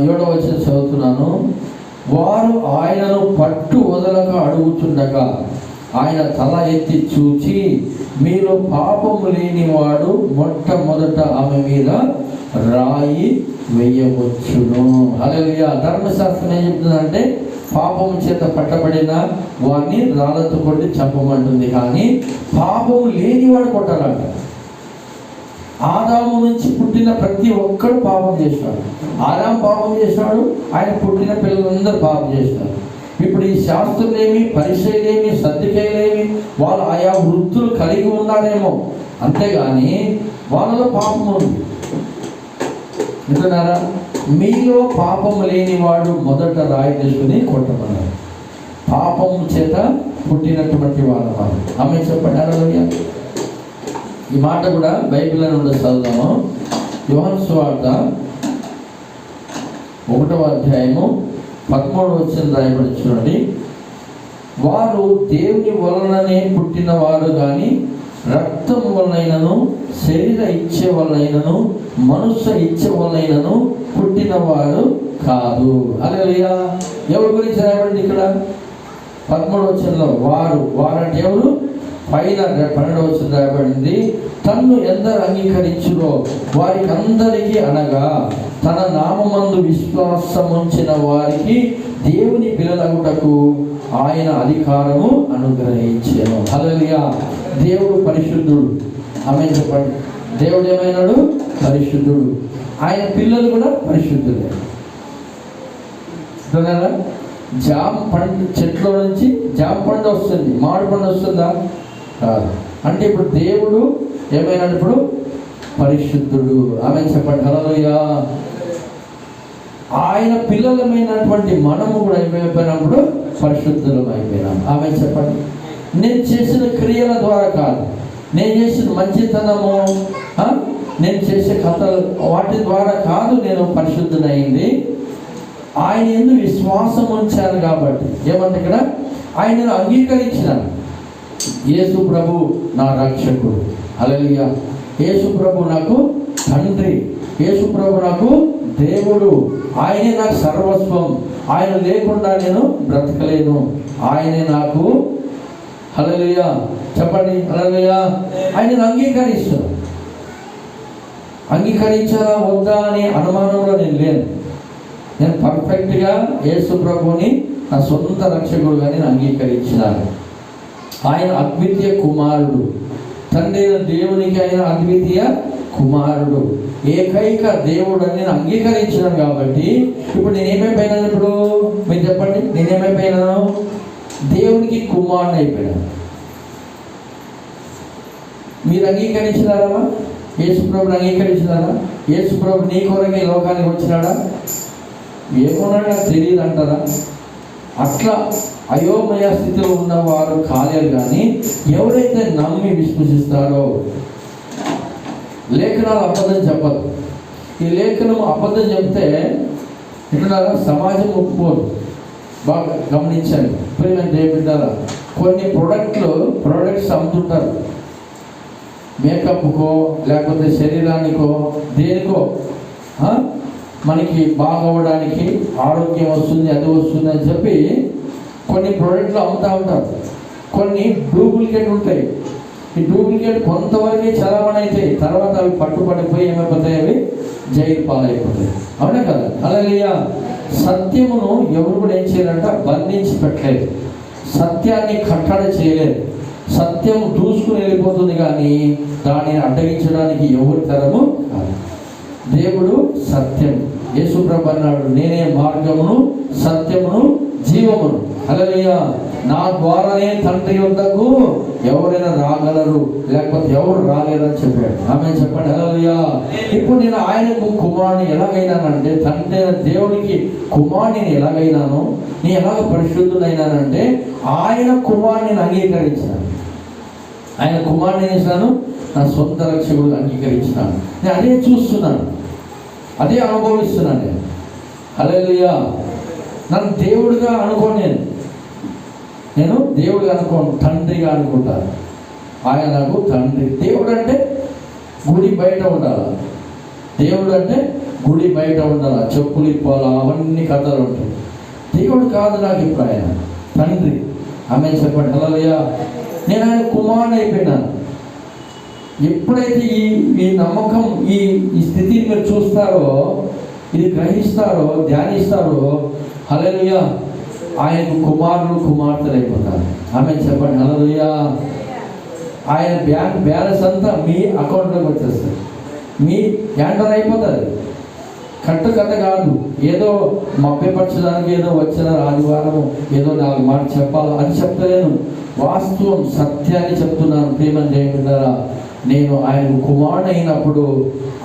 7వ వచనం చదువుతున్నాను. వారు ఆయనను పట్టు వదలక అడుగుచుండగా ఆయన తల ఎత్తి చూచి, మీలో పాపము లేనివాడు మొట్టమొదట ఆమె మీద రాయి వేయవచ్చును. హల్లెలూయా. ధర్మశాస్త్రం ఏం చెప్తుందంటే పాపము చేత పట్టబడిన వాడిని రాళ్ళతో కొట్టి చంపమంటుంది, కానీ పాపము లేనివాడు కొట్టాలంట. ఆదాము నుంచి పుట్టిన ప్రతి ఒక్కడు పాపం చేస్తాడు. ఆదాము పాపం చేస్తాడు, ఆయన పుట్టిన పిల్లలందరూ పాపం చేస్తారు. ఇప్పుడు ఈ శాస్త్రులేమి, పరిచయలేమి, సర్దికేలేమి వాళ్ళు ఆయా వృత్తులు కలిగి ఉన్నారేమో, అంతేగాని వాళ్ళలో పాపం ఉంది. వింటున్నారా? మీలో పాపం లేనివాడు మొదట రాయి తీసుకుని కొట్టమన్నారు. పాపము చేత పుట్టినటువంటి వాళ్ళ వారు. ఆమె చెప్పండి హల్లెలూయా. ఈ మాట కూడా బైబిల్లో నుండి చదువుదాము. యోహాను సువార్త 1వ అధ్యాయము 13వ వచనం రాయబడి చూడండి. వారు దేవుని వలననే పుట్టిన వారు కానీ రక్తం వలనైనను, శరీర ఇచ్చ వలనైనను, మనుష్య ఇచ్చ వలనైనను పుట్టిన వారు కాదు. హల్లెలూయా. ఎవరి గురించి రాయబడింది ఇక్కడ 13వ వచనంలో? వారంటే ఎవరు? పైన 12వ వచనం రాయబడింది. తన్ను ఎందరు అంగీకరించురో వారికి అందరికీ, అనగా తన నామమందు విశ్వాసముంచిన వారికి దేవుని పిల్లలగుటకు ఆయన అధికారము అనుగ్రహించెను. హల్లెలూయా. దేవుడు పరిశుద్ధుడు. ఆమె చెప్పండి. దేవుడు ఏమైనాడు? పరిశుద్ధుడు. ఆయన పిల్లలు కూడా పరిశుద్ధులే. జామ పండు చెట్లో నుంచి జామ పండు వస్తుంది, మామిడి పండు వస్తుందా? కాదు. అంటే ఇప్పుడు దేవుడు ఏమైనాడు? ఇప్పుడు పరిశుద్ధుడు. ఆమె చెప్పండి హల్లెలూయా. ఆయన పిల్లలమైనటువంటి మనము కూడా అయిపోయినప్పుడు పరిశుద్ధులం అయిపోయినాం. ఆమె చెప్పండి. నేను చేసిన క్రియల ద్వారా కాదు, నేను చేసిన మంచితనము, నేను చేసే కథలు, వాటి ద్వారా కాదు నేను పరిశుద్ధునైంది. ఆయన ఎందుకు విశ్వాసం ఉంచాను కాబట్టి. ఏమంటే ఇక్కడ ఆయనను అంగీకరించినాను. యేసు ప్రభు నా రక్షకుడు. హల్లెలూయా. యేసు ప్రభు నాకు తండ్రి, యేసు ప్రభు నాకు దేవుడు, ఆయనే నాకు సర్వస్వం. ఆయన లేకుండా నేను బ్రతకలేను. ఆయనే నాకు, హల్లెలూయా చెప్పండి హల్లెలూయా, ఆయనను అంగీకరిస్తాను. అంగీకరించాలా వద్దా అనే అనుమానంలో నేను లేను. నేను పర్ఫెక్ట్గా యేసు ప్రభుని నా సొంత రక్షకుడుగా నేను అంగీకరించినాను. ఆయన అద్వితీయ కుమారుడు, తండ్రి అయిన దేవునికి ఆయన అద్వితీయ కుమారుడు, ఏకైక దేవుడు అని నేను అంగీకరించినాను. కాబట్టి ఇప్పుడు నేనేమైపోయినాను? ఇప్పుడు మీరు చెప్పండి, నేనేమైపోయినాను? దేవునికి కుమారుని అయిపోయినాను. మీరు అంగీకరించినారా? యేసు ప్రభుని అంగీకరించినారా? యేసు ప్రభు నీ కొరకే ఈ లోకానికి వచ్చినాడా? ఏమన్నాడు నాకు తెలియదు అంటారా? అట్లా అయోమయ స్థితిలో ఉన్నవారు కాలేరు. కానీ ఎవరైతే నమ్మి విశ్వసిస్తారో, లేఖనాలు అబద్ధం చెప్పదు. ఈ లేఖనం అబద్ధం చెప్తే ఇక్కడ సమాజం ఒప్పుకోదు. బాగా గమనించండి ప్రియమైన దేవుని బిడ్డలారా. కొన్ని ప్రొడక్ట్స్ అమ్ముతుంటారు, మేకప్కో లేకపోతే శరీరానికో దేనికో, మనకి బాగవడానికి, ఆరోగ్యం వస్తుంది, అది వస్తుంది అని చెప్పి కొన్ని ప్రోడక్ట్లు అమ్ముతూ ఉంటారు. కొన్ని డూప్లికేట్ ఉంటాయి. ఈ డూప్లికేట్ కొంతవరకు చలామణి అవుతాయి, తర్వాత అవి పట్టుబడిపోయి ఏమైపోతాయి? అవి జైలు పాలైపోతాయి. అవునే కదా? హల్లెలూయా. సత్యమును ఎవరు కూడా ఏం చేయాలంట? బంధించి పెట్టలేదు. సత్యాన్ని కట్టడి చేయలేదు. సత్యం దూసుకుని వెళ్ళిపోతుంది, కానీ దానిని అడ్డగించడానికి ఎవరి తరము కాదు. దేవుడు సత్యం. యేసు ప్రభు అన్నాడు, నేనే మార్గమును, సత్యమును, జీవమును. హల్లెలూయా. నా ద్వారానే తండ్రి వద్దకు ఎవరైనా రాగలరు, లేకపోతే ఎవరు రాలేరని చెప్పాడు. ఆమె చెప్పండి హల్లెలూయా. ఇప్పుడు నేను ఆయనకు కుమారుని ఎలాగైనానంటే, తండ్రి దేవుడికి కుమారుని ఎలాగైనాను, నేను ఎలాగ పరిశుద్ధుడైనానంటే ఆయన కుమారుని అంగీకరించాను. ఆయన కుమారుని చేశాను, నా సొంత రక్షకుడు అంగీకరించినాను. నేను అదే చూస్తున్నాను, అదే అనుభవిస్తున్నాను. నేను హల్లెలూయా. నన్ను దేవుడిగా అనుకోను, నేను దేవుడిగా అనుకోను, తండ్రిగా అనుకుంటాను. ఆయన నాకు తండ్రి. దేవుడు అంటే గుడి బయట ఉండాలి, దేవుడు అంటే గుడి బయట ఉండాలి, చెప్పులు ఇప్పాలా, అవన్నీ కథలు ఉంటాయి. దేవుడు కాదు నాకు ఇప్పుడు, ఆయన తండ్రి. ఆమె చెప్పండి హల్లెలూయా. నేను ఆయన కుమారుని అయిపోయినాను. ఎప్పుడైతే ఈ నమ్మకం, ఈ స్థితిని మీరు చూస్తారో, ఇది గ్రహిస్తారో, ధ్యానిస్తారో, హల్లెలూయా, ఆయనకు కుమారులు కుమార్తెలు అయిపోతారు. ఆమె చెప్పండి హల్లెలూయా. ఆయన బ్యాంక్ బ్యాలెన్స్ అంతా మీ అకౌంట్లోకి వచ్చేస్తుంది, మీ హ్యాండర్ అయిపోతుంది. కథ కాదు, ఏదో మభ్యపరచడానికి ఏదో వచ్చిన ఆదివారం ఏదో 4 మాటలు చెప్పాలి అది చెప్తలేను. వాస్తవం, సత్యాన్ని చెప్తున్నాను. ప్రేమ దేవుడారా, నేను ఆయన కుమారుడు అయినప్పుడు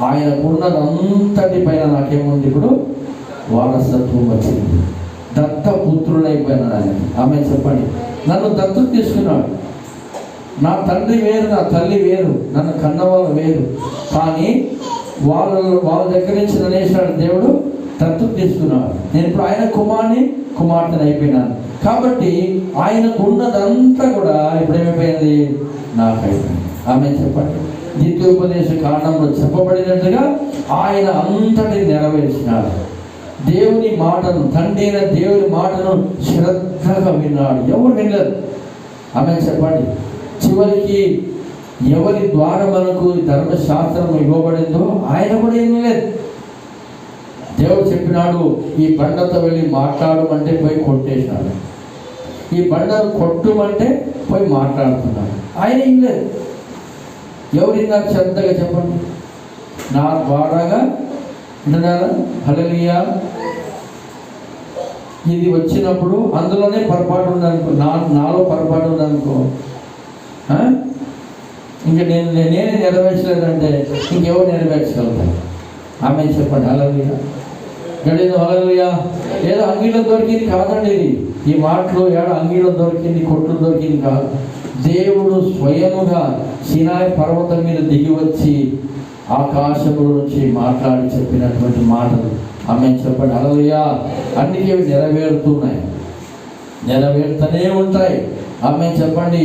ఆయనకున్నదంతటి పైన నాకేముంది, ఇప్పుడు వారసత్వం వచ్చింది. దత్త పుత్రుడైపోయినాడు ఆయన. ఆమె చెప్పండి, నన్ను దత్తు తీసుకున్నాడు. నా తండ్రి వేరు, నా తల్లి వేరు, నన్ను కన్నవాళ్ళు వేరు. కానీ వాళ్ళ దగ్గర నుంచి నన్ను దేవుడు దత్తు తీసుకున్నాడు. నేను ఇప్పుడు ఆయన కుమార్తెను అయిపోయినాను. కాబట్టి ఆయనకు ఉన్నదంతా కూడా ఇప్పుడు ఏమైపోయింది, నాకైపోయింది. ఆమె చెప్పండి, ద్వితీయోపదేశ కాండంలో చెప్పబడినట్టుగా ఆయన అంతటి నెరవేర్చినాడు. దేవుని మాటను, తండ్రి అయిన దేవుని మాటను శ్రద్ధగా విన్నాడు. ఎవరు వినలేదు. ఆమె చెప్పండి, చివరికి ఎవరి ద్వారా మనకు ధర్మశాస్త్రం ఇవ్వబడిందో ఆయన కూడా ఏం లేదు. దేవుడు చెప్పినాడు, ఈ బండతో వెళ్ళి మాట్లాడమంటే పోయి కొట్టేసినాడు, ఈ బండను కొట్టుమంటే పోయి మాట్లాడుతున్నాడు. ఆయన ఏం లేదు. ఎవరిన్నారు శ్రద్ధగా చెప్పండి. నా ద్వారాగా వింటున్నారా? హల్లెలూయా. ఇది వచ్చినప్పుడు అందులోనే పొరపాటు ఉందనుకో, నాలో పొరపాటు ఉందనుకో, ఇంకా నేనే నెరవేర్చలేదంటే ఇంకెవరు నెరవేర్చగలుగుతాను? ఆమె చెప్పండి. హల్లెలూయా. గడిలో హల్లెలూయా. ఏదో అంగీలో దొరికింది కాదండి ఇది. ఈ మాటలు ఏదో అంగీలో దొరికింది, కొట్లు దొరికింది కాదు. దేవుడు స్వయముగా సినాయి పర్వతం మీద దిగి వచ్చి ఆకాశముల నుంచి మాట్లాడి చెప్పినటువంటి మాటలు. ఆమె చెప్పండి. హల్లెలూయా. అన్నికే నెరవేరుతున్నాయి, నెరవేరుతూనే ఉంటాయి. ఆమె చెప్పండి.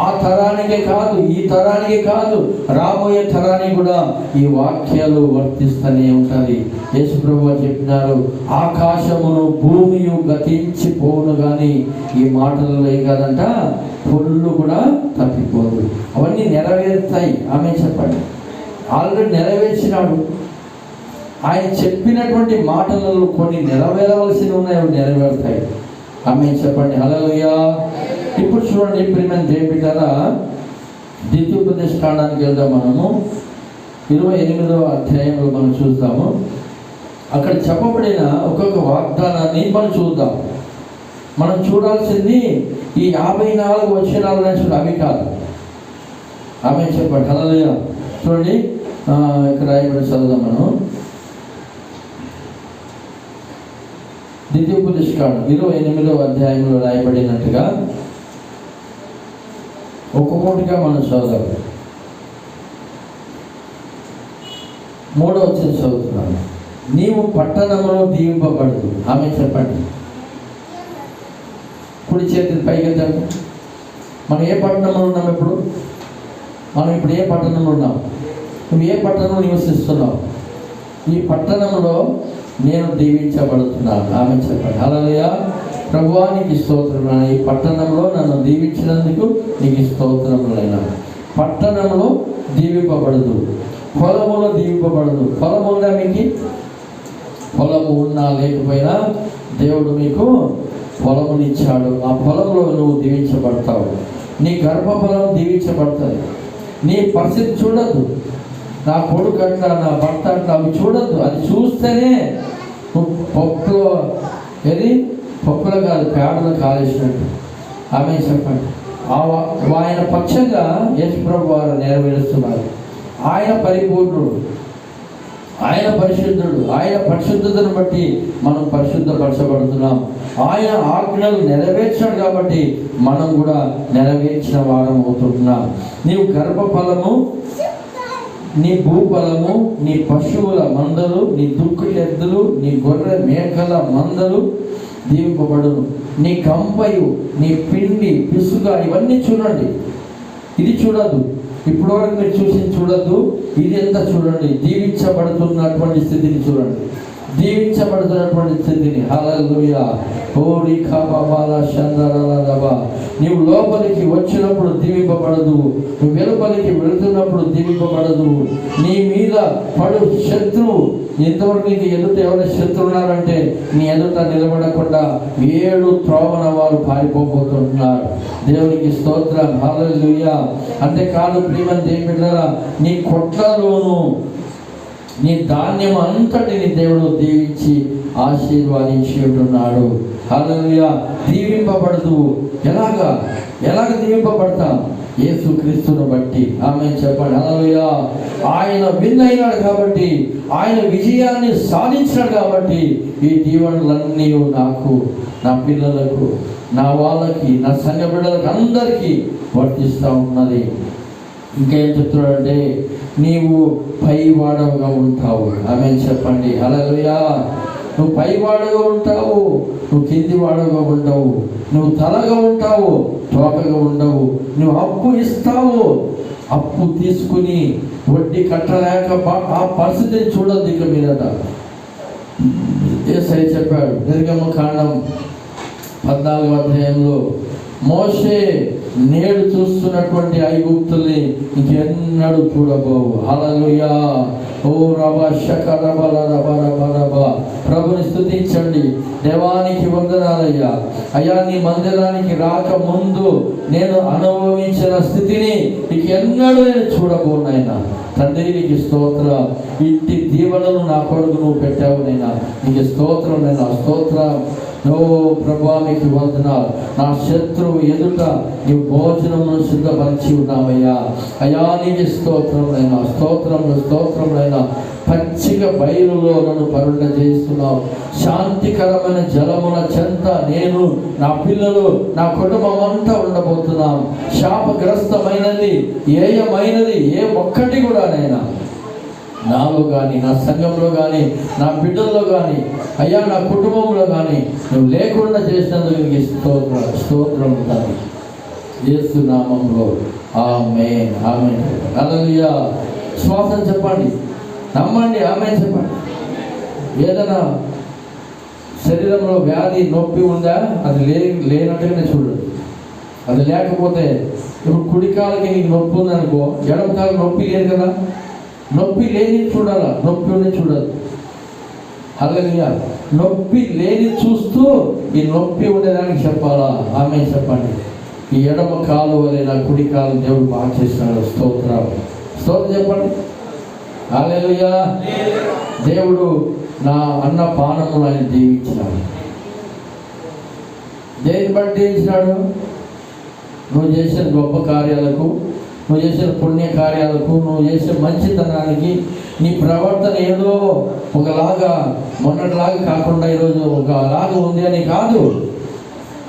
ఆ తరానికే కాదు, ఈ తరానికి కాదు, రాబోయే తరానికి కూడా ఈ వాక్యాలు వర్తిస్తూనే ఉంటుంది. యేసు ప్రభువు చెప్పినారు, ఆకాశమును భూమియు గతించిపోవును కానీ ఈ మాటలలో ఏం కాదంట, పొల్లు కూడా తప్పిపోదు. అవన్నీ నెరవేరుతాయి. ఆమె చెప్పండి. ఆల్రెడీ నెరవేర్చినాడు. ఆయన చెప్పినటువంటి మాటలలో కొన్ని నెరవేరవలసినవి ఉన్నాయి, అవి నెరవేరుతాయి. ఆమె చెప్పండి. హల్లెలూయా. ఇప్పుడు చూడండి ప్రియమైన దేవుని బిడ్డలారా, ద్వితీయోపదేశ కాండానికి వెళ్దాం. మనము 28వ అధ్యాయంలో మనం చూద్దాము. అక్కడ చెప్పబడిన ఒక్కొక్క వాగ్దానాన్ని మనం చూద్దాం. మనం చూడాల్సింది ఈ 54 వచనాల నుంచి అవి కాదు. ఆమె చెప్పండి. హల్లెలూయా. చూడండి, ఇక్కడ రాయబడి చదువుదాం. మనం ద్వితీయోపదేశ కాండం 28వ అధ్యాయంలో రాయబడినట్టుగా ఒక్కొక్కటిగా మనం చదువుదాం. 3వ వచనం చదువుతున్నాను. నీవు పట్టణంలో దీవింపబడదు. ఆమె చెప్పండి. కుడి చేతిని పైకెత్తండి. మనం ఏ పట్టణంలో ఉన్నాం? మనం ఇప్పుడు ఏ పట్టణంలో ఉన్నాం? నువ్వు ఏ పట్టణంలో నివసిస్తున్నావు? ఈ పట్టణంలో నేను దీవించబడుతున్నాను. ఆమె చెప్పండి. హల్లెలూయా. ప్రభువా నీకు స్తోత్రములు. ఈ పట్టణంలో నన్ను దీవించినందుకు నీకు స్తోత్రములైనా. పట్టణంలో దీవింపబడదు, పొలములో దీవింపబడదు. పొలము ఉందా మీకు? పొలము ఉన్నా లేకపోయినా దేవుడు మీకు పొలమునిచ్చాడు. ఆ పొలంలో నువ్వు దీవించబడతావు. నీ గర్భఫలం దీవించబడుతుంది. నీ పరిస్థితి చూడద్దు, నా కొడుకు అట్లా, నా భర్త అట్లా, అవి చూడద్దు. అది చూస్తేనే నువ్వు పప్పులో కాదు, పేడలో కాలేసినట్టు. ఆమె చెప్పండి. ఆయన పక్షంగా యేసు ప్రభు వారు నెరవేరుస్తున్నారు. ఆయన పరిపూర్ణుడు, ఆయన పరిశుద్ధుడు. ఆయన పరిశుద్ధతను బట్టి మనం పరిశుద్ధపరచబడుతున్నాం. ఆయన ఆజ్ఞలు నెరవేర్చాడు కాబట్టి మనం కూడా నెరవేర్చిన వారం అవుతున్నాం. నీవు గర్భఫలము, నీ భూఫలము, నీ పశువుల మందలు, నీ దుక్కుల ఎద్దులు, నీ గొర్రె మేకల మందలు దీవింపబడును. నీ కంపయు, నీ పిండి, పిసుక, ఇవన్నీ చూడండి. ఇది చూడద్దు, ఇప్పుడు వరకు మీరు చూడద్దు. ఇది ఎంత చూడండి. దీవించబడుతున్నటువంటి స్థితిని చూడండి, దీవించబడుతున్నటువంటి స్థితిని. హల్లెలూయా. ఓరి ఖబాబాల షందరలదబా. నీవు లోపలికి వచ్చినప్పుడు దీవింపబడదు, నువ్వు వెలుపలికి వెళుతున్నప్పుడు దీవింపబడదు. నీ మీద పడు శత్రువు, ఇంతవరకు నీకు ఎదుట ఎవరైనా శత్రువు ఉన్నారంటే నీ ఎదుట నిలబడకుండా 7 త్రోవన వారు పారిపోబోతున్నారు. దేవునికి స్తోత్రం. హల్లెలూయా. అంతేకాదు ప్రియమైన దేవుని బిడ్డలారా, నీ కొట్లలోను నీ ధాన్యం అంతటిని దేవుడు దీవించి ఆశీర్వాదించి ఉంటున్నాడు. హల్లెలూయా. దీవింపబడదు. ఎలాగ దీవింపబడతాం? యేసుక్రీస్తును బట్టి. ఆమేన్ చెప్పండి. హల్లెలూయా. ఆయన విన్ అయినాడు కాబట్టి, ఆయన విజయాన్ని సాధించాడు కాబట్టి ఈ దీవెనలన్నీ నాకు, నా పిల్లలకు, నా వాళ్ళకి, నా సంఘ బిడ్డలకు అందరికీ వర్తిస్తూ ఉన్నది. ఇంకేం చెప్తున్నాడంటే, నీవు పైవాడవుగా ఉంటావు. ఆమేన్ చెప్పండి. హల్లెలూయా. నువ్వు పైవాడుగా ఉంటావు, నువ్వు కింది వాడుగా ఉండవు. నువ్వు తలగా ఉంటావు, తోకగా ఉండవు. నువ్వు అప్పు ఇస్తావు, అప్పు తీసుకుని వడ్డీ కట్టలేక ఆ పరిస్థితిని చూడద్దు ఇక మీదట. యేసయ్య చెప్పాడు నిర్గమకాండం 14వ అధ్యాయంలో, మోషే నేడు చూస్తున్నటువంటి ఐగుప్తుల్ని ఇంకెన్నడూ చూడబోవు. హల్లెలూయా. ఓ రబా శక రబల రబ రబ రబ. ప్రభుని స్తుతించండి. దేవానికి వందనాలయ్యా. అయ్యా, నీ మందిరానికి రాక ముందు నేను అనుభవించిన స్థితిని ఇంకెన్నడూ నేను చూడబోనైనా. తండ్రి నీకు స్తోత్రం. ఇంటి దీవెనలు నా కొడుకు నువ్వు పెట్టావు నైనా. నీకు స్తోత్రం నైనా. స్తోత్రం. ఓ ప్రభువా నీకు వందనాలు. నా శత్రువు ఎదుట నీ భోజనమును సిద్ధపరిచి ఉన్నావయ్యా. అయ్యా నీకు స్తోత్రములైనా. స్తోత్రములైనా. పచ్చిక బయలులో నన్ను పరుండ చేస్తున్నావు. శాంతికరమైన జలముల చెంత నేను, నా పిల్లలు, నా కుటుంబం అంతా ఉండబోతున్నాం. శాపగ్రస్తమైనది ఏయమైనది ఏ ఒక్కటి కూడా నైనా నాలో కానీ, నా సంఘంలో కానీ, నా బిడ్డల్లో కానీ, అయ్యా నా కుటుంబంలో కానీ నువ్వు లేకుండా చేసినందుకు నీకు స్తోత్రం తండ్రి. యేసు నామములో ఆమేన్. ఆమేన్. హల్లెలూయా. శ్వాసం చెప్పండి, నమ్మండి. ఆమేన్ చెప్పండి. ఏదైనా శరీరంలో వ్యాధి నొప్పి ఉందా? అది లేనట్టుగానే చూడండి. అది లేకపోతే ఇప్పుడు కుడికాలకి నీకు నొప్పి ఉందనుకో, ఎడమ కాలు నొప్పి లేదు కదా. నొప్పి లేని చూడాలా, నొప్పి ఉండి చూడాలి. హల్లెలూయా. నొప్పి లేని చూస్తూ ఈ నొప్పి ఉండేదానికి చెప్పాలా? ఆమేన్ చెప్పండి. ఈ ఎడమ కాలు వలె నా కుడి కాలు దేవుడు బాగా చేస్తున్నాడు. స్తోత్రం చెప్పండి. హల్లెలూయా. దేవుడు నా అన్న పానములు ఆయన దీవించినాడు. దేని బట్టి దీవించినాడు? నువ్వు చేసిన గొప్ప కార్యాలకు, నువ్వు చేసిన పుణ్య కార్యాలకు, నువ్వు చేసే మంచితనానికి. నీ ప్రవర్తన ఏదో ఒకలాగా మొన్నటిలాగా కాకుండా ఈరోజు ఒకలాగా ఉంది అని కాదు.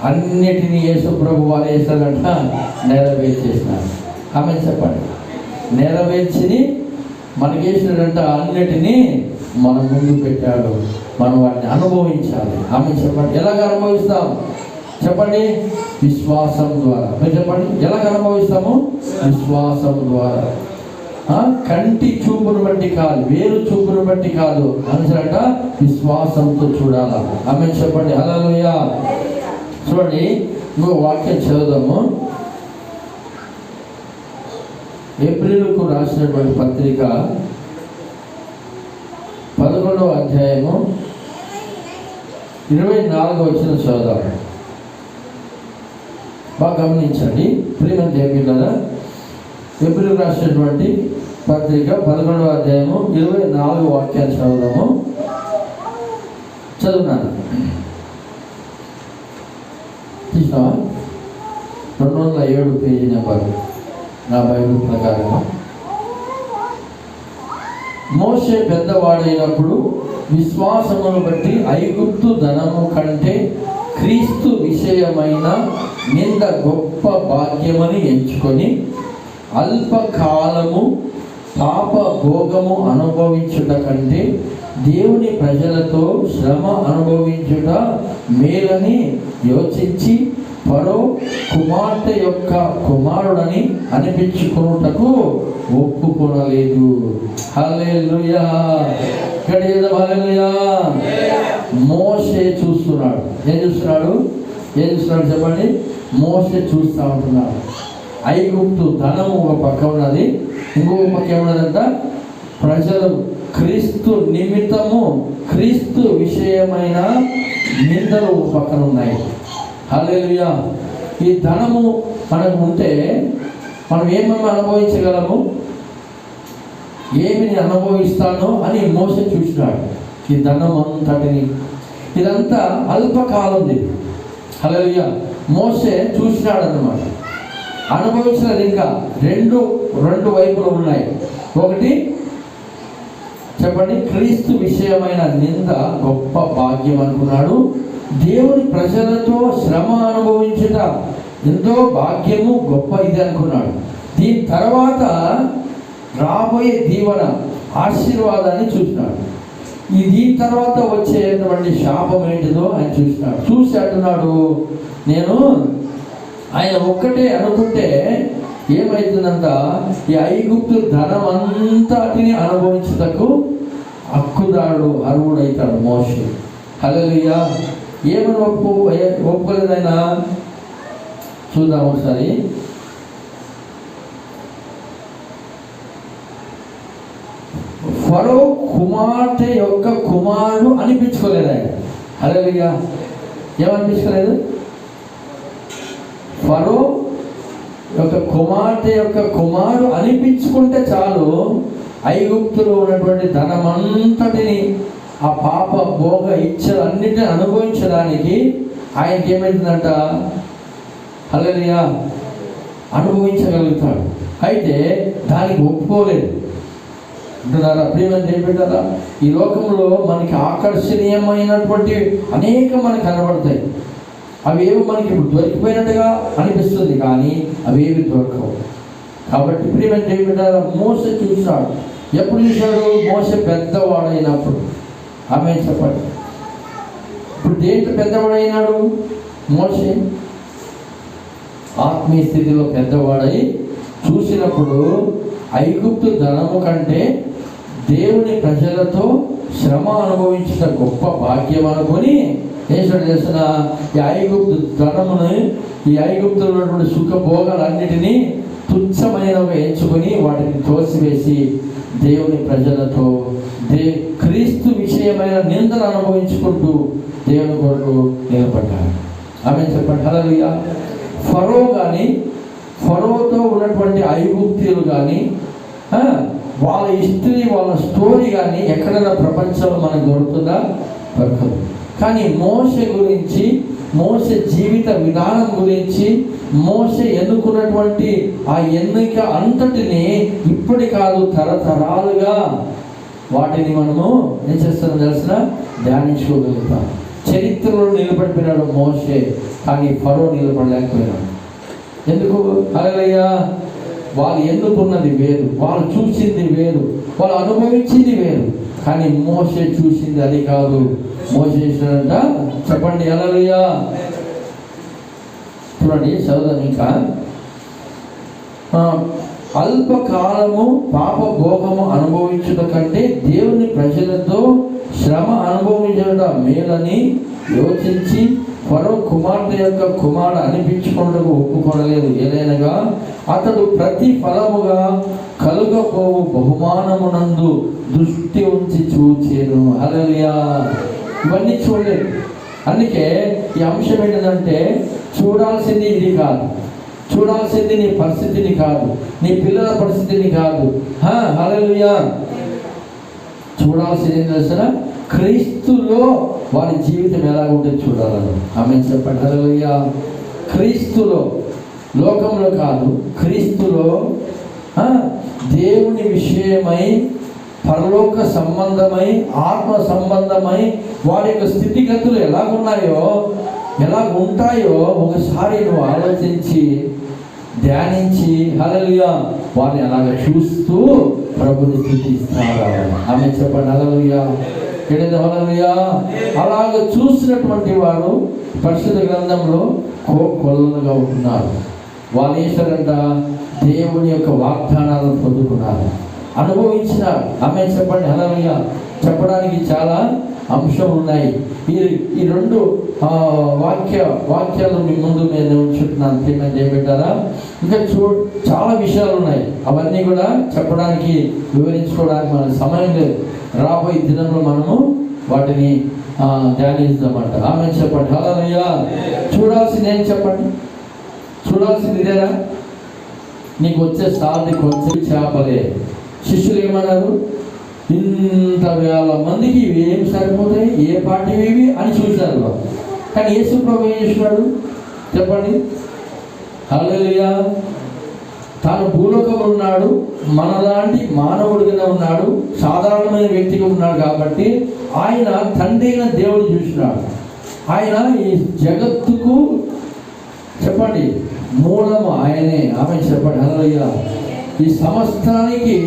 అన్నిటినీ యేసు ప్రభు వారు వేస్తాడంట నెరవేర్చేసినాడు. ఆమె చెప్పండి. నెరవేర్చి మనకేసినాడంట. అన్నిటినీ మన ముందు పెట్టాడు. మనం వాటిని అనుభవించాలి. ఆమె చెప్పండి. ఎలాగ అనుభవిస్తాం చెప్పండి? విశ్వాసం ద్వారా. మీరు చెప్పండి, ఎలాగ అనుభవిస్తాము? విశ్వాసం ద్వారా. కంటి చూపును బట్టి కాదు, వేరు చూపును బట్టి కాదు, అనుసరంట విశ్వాసంతో చూడాలా. ఆమె చెప్పండి. హల్లెలూయా. చూడండి, ఇంకో వాక్యం చదువుదాము. ఏప్రిల్కు రాసినటువంటి పత్రిక 11వ అధ్యాయము 24వ వచనం చదువుదాం. బాగా గమనించండి ప్రియమైన దేవులారా. ఏప్రిల్ రాసినటువంటి పత్రిక 11వ అధ్యాయము 24వ వాక్యాన్ని చదువుదాము. చదువున్నాను. చూసావా? 207 పేజీ నెంబర్ నా బైబిల్ ప్రకారం. మోషే పెద్దవాడైనప్పుడు విశ్వాసమును బట్టి ఐగుప్తు ధనము కంటే క్రీస్తు విషయమైన నింద గొప్ప భాగ్యమని ఎంచుకొని అల్పకాలము పాప భోగము అనుభవించుట కంటే దేవుని ప్రజలతో శ్రమ అనుభవించుట మేలని యోచించి ఫరో కుమార్తె యొక్క కుమారుడని అనిపించుకొనుటకు ఒప్పుకొనలేదు. హల్లెలూయా. హల్లెలూయా. మోషే చూస్తున్నాడు. ఏం చూస్తున్నాడు చెప్పండి? మోషే చూస్తూ ఉంటున్నాడు. ఐగుప్తు ధనము ఒక పక్క ఉన్నది, ఇంకొక పక్క ఏమున్నదంట? ప్రజలు క్రీస్తు నిమిత్తము క్రీస్తు విషయమైన నిందలు ఒక పక్కన ఉన్నాయి. హల్లెలూయా. ఈ ధనము మనకు ఉంటే మనం ఏమేమి అనుభవించగలము? ఏమి నేను అనుభవిస్తానో అని మోసే చూసినాడు. ఈ ధనం అంతటిని, ఇదంతా అల్పకాలం. హల్లెలూయా. మోసే చూసినాడు అన్నమాట, అనుభవించినది. ఇంకా రెండు వైపులు ఉన్నాయి. ఒకటి చెప్పండి, క్రీస్తు విషయమైన నింద గొప్ప భాగ్యం అనుకున్నాడు. దేవుని ప్రజలతో శ్రమ అనుభవించుట ఎంతో భాగ్యము, గొప్ప ఇది అనుకున్నాడు. దీని తర్వాత రాబోయే దీవెన, ఆశీర్వాదాన్ని చూసినాడు. దీని తర్వాత వచ్చేటువంటి శాపం ఏంటిదో ఆయన చూసినాడు. చూసి అంటున్నాడు, నేను ఆయన ఒక్కటే అనుకుంటే ఏమవుతుందంట, ఈ ఐగుప్తు ధనం అంతటిని అనుభవించుటకు హక్కుదారుడు, అర్హుడైతాడు మోషే. హల్లెలూయా. ఏమని ఒప్పుకోలేదైనా చూద్దాం ఒకసారి. ఫరో కుమార్తె యొక్క కుమారుడు అనిపించుకోలేదు ఆయన. హల్లెలూయా. ఏమనిపించుకోలేదు? ఫరో యొక్క కుమార్తె యొక్క కుమారుడు అనిపించుకుంటే చాలు, ఐగుప్తులో ఉన్నటువంటి ధనమంతటిని, ఆ పాప భోగ ఇచ్చలన్నిటిని అనుభవించడానికి ఆయనకి ఏమైందంట, హల్లెలూయా, అనుభవించగలుగుతాడు. అయితే దానికి ఒప్పుకోలేదు అంటున్నారా? ప్రియమైన దేవుని బిడ్డలారా, ఈ లోకంలో మనకి ఆకర్షణీయమైనటువంటి అనేక మనకు కనబడతాయి. అవేవి మనకి ఇప్పుడు దొరికిపోయినట్టుగా అనిపిస్తుంది, కానీ అవేవి దొరకవు. కాబట్టి ప్రియమైన దేవుని బిడ్డలారా, మోసే చూశాడు. ఎప్పుడు చూశాడు? మోసే పెద్దవాడైనప్పుడు. ఆమె చెప్పండి, ఇప్పుడు దేంట్లో పెద్దవాడైనాడు మోసే? ఆత్మీయ స్థితిలో పెద్దవాడై చూసినప్పుడు ఐగుప్తు ధనము కంటే దేవుని ప్రజలతో శ్రమ అనుభవించిన గొప్ప భాగ్యం అనుకొని ఏం చేసిన, ఈ ఐగుప్తు ధనమును, ఈ ఐగుప్తులో ఉన్నటువంటి సుఖభోగాలన్నిటినీ తుచ్చమైనవి ఎంచుకొని వాటిని తోసివేసి దేవుని ప్రజలతో క్రీస్తు విషయమైన నిందలు అనుభవించుకుంటూ దేవుని కొరకు నిలబడ్డాడు. ఆమె చెప్పండి. హల్లెలూయా. ఫరో కానీ, ఫరోతో ఉన్నటువంటి ఐగుప్తీయులు కానీ, వాళ్ళ హిస్టరీ, వాళ్ళ స్టోరీ కానీ ఎక్కడైనా ప్రపంచంలో మనకు దొరుకుతుందా? దొరకదు. కానీ మోసే గురించి, మోసే జీవిత విధానం గురించి, మోసే ఎన్నుకున్నటువంటి ఆ ఎన్నిక అంతటిని ఇప్పటి కాదు, తరతరాలుగా వాటిని మనము ఏం చేస్తామో తెలిసిన ధ్యానించుకోగలుగుతాం. చరిత్రలో నిలబడిపోయినాడు మోసే, కానీ ఫరో నిలబడలేకపోయినాడు. ఎందుకు? హల్లెలూయా. వాళ్ళు ఎన్నుకున్నది వేరు, వాళ్ళు చూసింది వేరు, వాళ్ళు అనుభవించింది వేరు. కానీ మోసే చూసింది అది కాదు. మోసే చేసినాడంట. చెప్పండి. హల్లెలూయా. చూడండి, చదువుదాం ఇంకా. అల్పకాలము పాప భోగము అనుభవించుట కంటే దేవుని ప్రజలతో శ్రమ అనుభవించడం మేలని యోచించి ఫరో కుమార్తె యొక్క కుమారుడు అనిపించుకున్నకు ఒప్పుకొనలేదు. ఏలైనగా అతడు ప్రతి ఫలముగా కలుగపోవు బహుమానమునందు దృష్టి ఉంచి చూచెను. హల్లెలూయా. ఇవన్నీ చూడలేదు. అందుకే ఈ అంశం ఏంటంటే, చూడాల్సింది ఇది కాదు, చూడాల్సింది నీ పరిస్థితిని కాదు, నీ పిల్లల పరిస్థితిని కాదు. హల్లెలూయా. చూడాల్సింది ఏం తెలుసిన, క్రీస్తులో వారి జీవితం ఎలా ఉంటుంది చూడాలని. ఆమె చెప్పండి. హల్లెలూయా. క్రీస్తులో, లోకంలో కాదు, క్రీస్తులో దేవుని విషయమై, పరలోక సంబంధమై, ఆత్మ సంబంధమై వారి యొక్క స్థితిగతులు ఎలాగున్నాయో, ఎలా ఉంటాయో ఒకసారి నువ్వు ఆలోచించి ధ్యానించి, హల్లెలూయా, వారిని అలాగ చూస్తూ ప్రభుని స్తుతిస్తారా. ఆమె చెప్పండి. హల్లెలూయా. హల్లెలూయా. అలాగ చూసినటువంటి వారు పరిశుద్ధ గ్రంథంలో కొల్లలుగా ఉంటున్నారు. వాళ్ళు వేసారంట, దేవుని యొక్క వాగ్దానాలను పొందుకున్నారు, అనుభవించినారు. ఆమె చెప్పండి. హల్లెలూయా. చెప్పడానికి చాలా అంశాలు ఉన్నాయి. ఈ రెండు వాక్యాలు మీ ముందు నేను ఉంచుతున్నాను. ఏమంటారా? ఇంకా చాలా విషయాలు ఉన్నాయి. అవన్నీ కూడా చెప్పడానికి, వివరించుకోవడానికి మనకు సమయం లేదు. రాబోయే దినంలో మనము వాటిని ధ్యానిస్తామంట. ఆమె చెప్పండి. హల్లెలూయా. చూడాల్సింది ఏం చెప్పండి? చూడాల్సింది ఇదేనా? నీకు వచ్చే సాధి కొంచెం చేపలే, శిష్యులు ఏమన్నారు? ఇంత వేల మందికి ఇవి ఏం సరిపోతాయి, ఏ పాటివి ఇవి అని చూశారు వాళ్ళు. కానీ యేసు ప్రభు ఏం చేసినాడు చెప్పండి? హల్లెలూయా. తాను భూలోకంలో ఉన్నాడు, మనలాంటి మానవుడిగానే ఉన్నాడు, సాధారణమైన వ్యక్తిగా ఉన్నాడు. కాబట్టి ఆయన తండ్రి అయిన దేవుడు చూసినాడు. ఆయన ఈ జగత్తుకు చెప్పండి మూలము ఆయనే. ఆమె చెప్పండి హల్లెలూయా. ఈ సమస్తానికి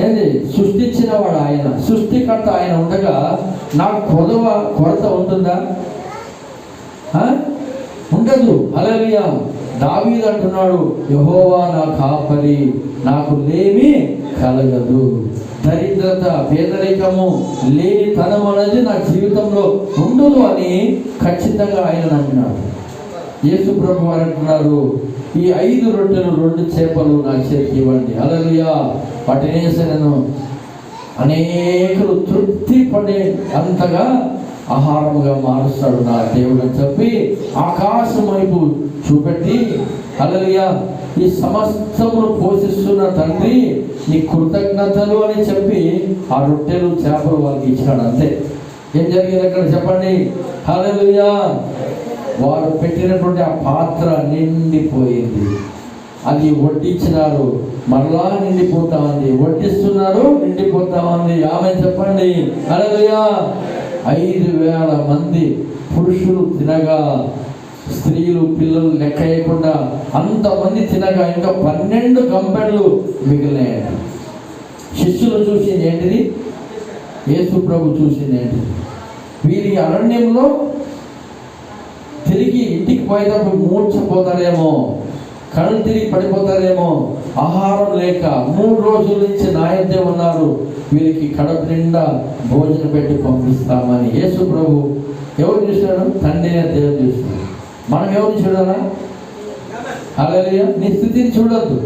ఏంటి సృష్టించిన వాడు ఆయన, సృష్టికర్త ఆయన ఉండగా నాకు కొరత ఉంటుందా? ఉండదు. హల్లెలూయా. దావీదు అంటున్నాడు, యెహోవా నా కాపరి, నాకు లేమి కలగదు. దరిద్రత, పేదరికము, లేనితనం అనేది నా జీవితంలో ఉండదు అని ఖచ్చితంగా ఆయన అంటున్నాడు. యేసు ప్రభు వారు అంటున్నారు, ఈ 5 రొట్టెలు 2 చేపలు నా చేతికి ఇవ్వండి. హల్లెలూయా. వాటినేసి నేను అనేకులు తృప్తి పడే అంతగా ఆహారముగా మారుస్తాడు నా దేవుడు అని చెప్పి ఆకాశం వైపు చూపెట్టి, హల్లెలూయా, ఈ సమస్తమును పోషిస్తున్న తండ్రి నీ కృతజ్ఞతలు అని చెప్పి ఆ రొట్టెలు చేపలు వాళ్ళకి ఇచ్చాడు. అంతే. ఏం జరిగింది అక్కడ చెప్పండి? హల్లెలూయా. వారు పెట్టినటువంటి ఆ పాత్ర నిండిపోయింది. అది వడ్డించినారు, మరలా నిండిపోతా ఉంది. వడ్డిస్తున్నారు, నిండిపోతా ఉంది. ఆమె చెప్పండి హల్లెలూయా. 5,000 మంది పురుషులు తినగా, స్త్రీలు పిల్లలు లెక్క వేయకుండా అంతమంది తినగా ఇంకా 12 గంపెళ్ళు మిగిలినాయి. శిష్యులు చూసింది ఏంటిది? యేసు ప్రభు చూసింది ఏంటిది? వీరి అరణ్యంలో తిరిగి ఇంటికి పోయేటప్పుడు మూర్ఛపోతారేమో, కళ్ళు తిరిగి పడిపోతారేమో, ఆహారం లేక 3 రోజుల నుంచి నాయతే ఉన్నారు. వీరికి కడుపు నిండా భోజనం పెట్టి పంపిస్తామని యేసు ప్రభు ఎవరు చూసినాడు? తండ్రి దేవుడు చూసినాడు. మనం ఎవరిని చూడాలా? హల్లెలూయా. నీ స్థితిని చూడొద్దు,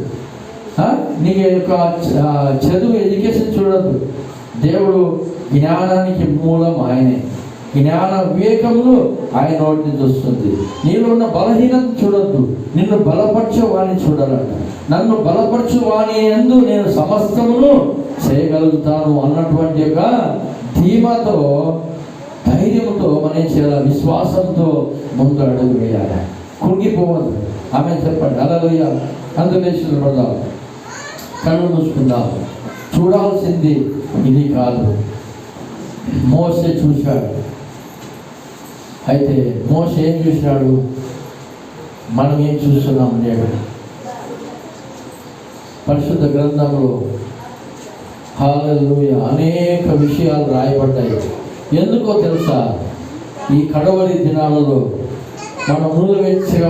నీ యొక్క చదువు ఎడ్యుకేషన్ చూడొద్దు. దేవుడు జ్ఞానానికి మూలం ఆయనే. జ్ఞాన వివేకములు ఆయన నోటి నుంచి వస్తుంది. నీలో ఉన్న బలహీనత చూడొద్దు, నిన్ను బలపరచు వాణ్ణి చూడాలంట. నన్ను బలపరచు వాణి యందు నేను సమస్తమును చేయగలుగుతాను అన్నటువంటి యొక్క ధీమాతో, ధైర్యంతో మనం చేయాలి. విశ్వాసంతో ముందు అడుగు వేయాలి, కుంగిపోవద్దు. ఆమె చెప్పండి హల్లెలూయా. అందులేసిన పడదాం, కళ్ళు మూసుకుందాం. చూడాల్సింది ఇది కాదు. మోసే చూశాడు. అయితే మోసే ఏం చూశాడు? మనం ఏం చూస్తున్నాం నేడు? పరిశుద్ధ గ్రంథంలో హల్లెలూయా అనేక విషయాలు రాయబడ్డాయి. ఎందుకో తెలుసా? ఈ కడవరి దినాలలో మనం నులువెచ్చగా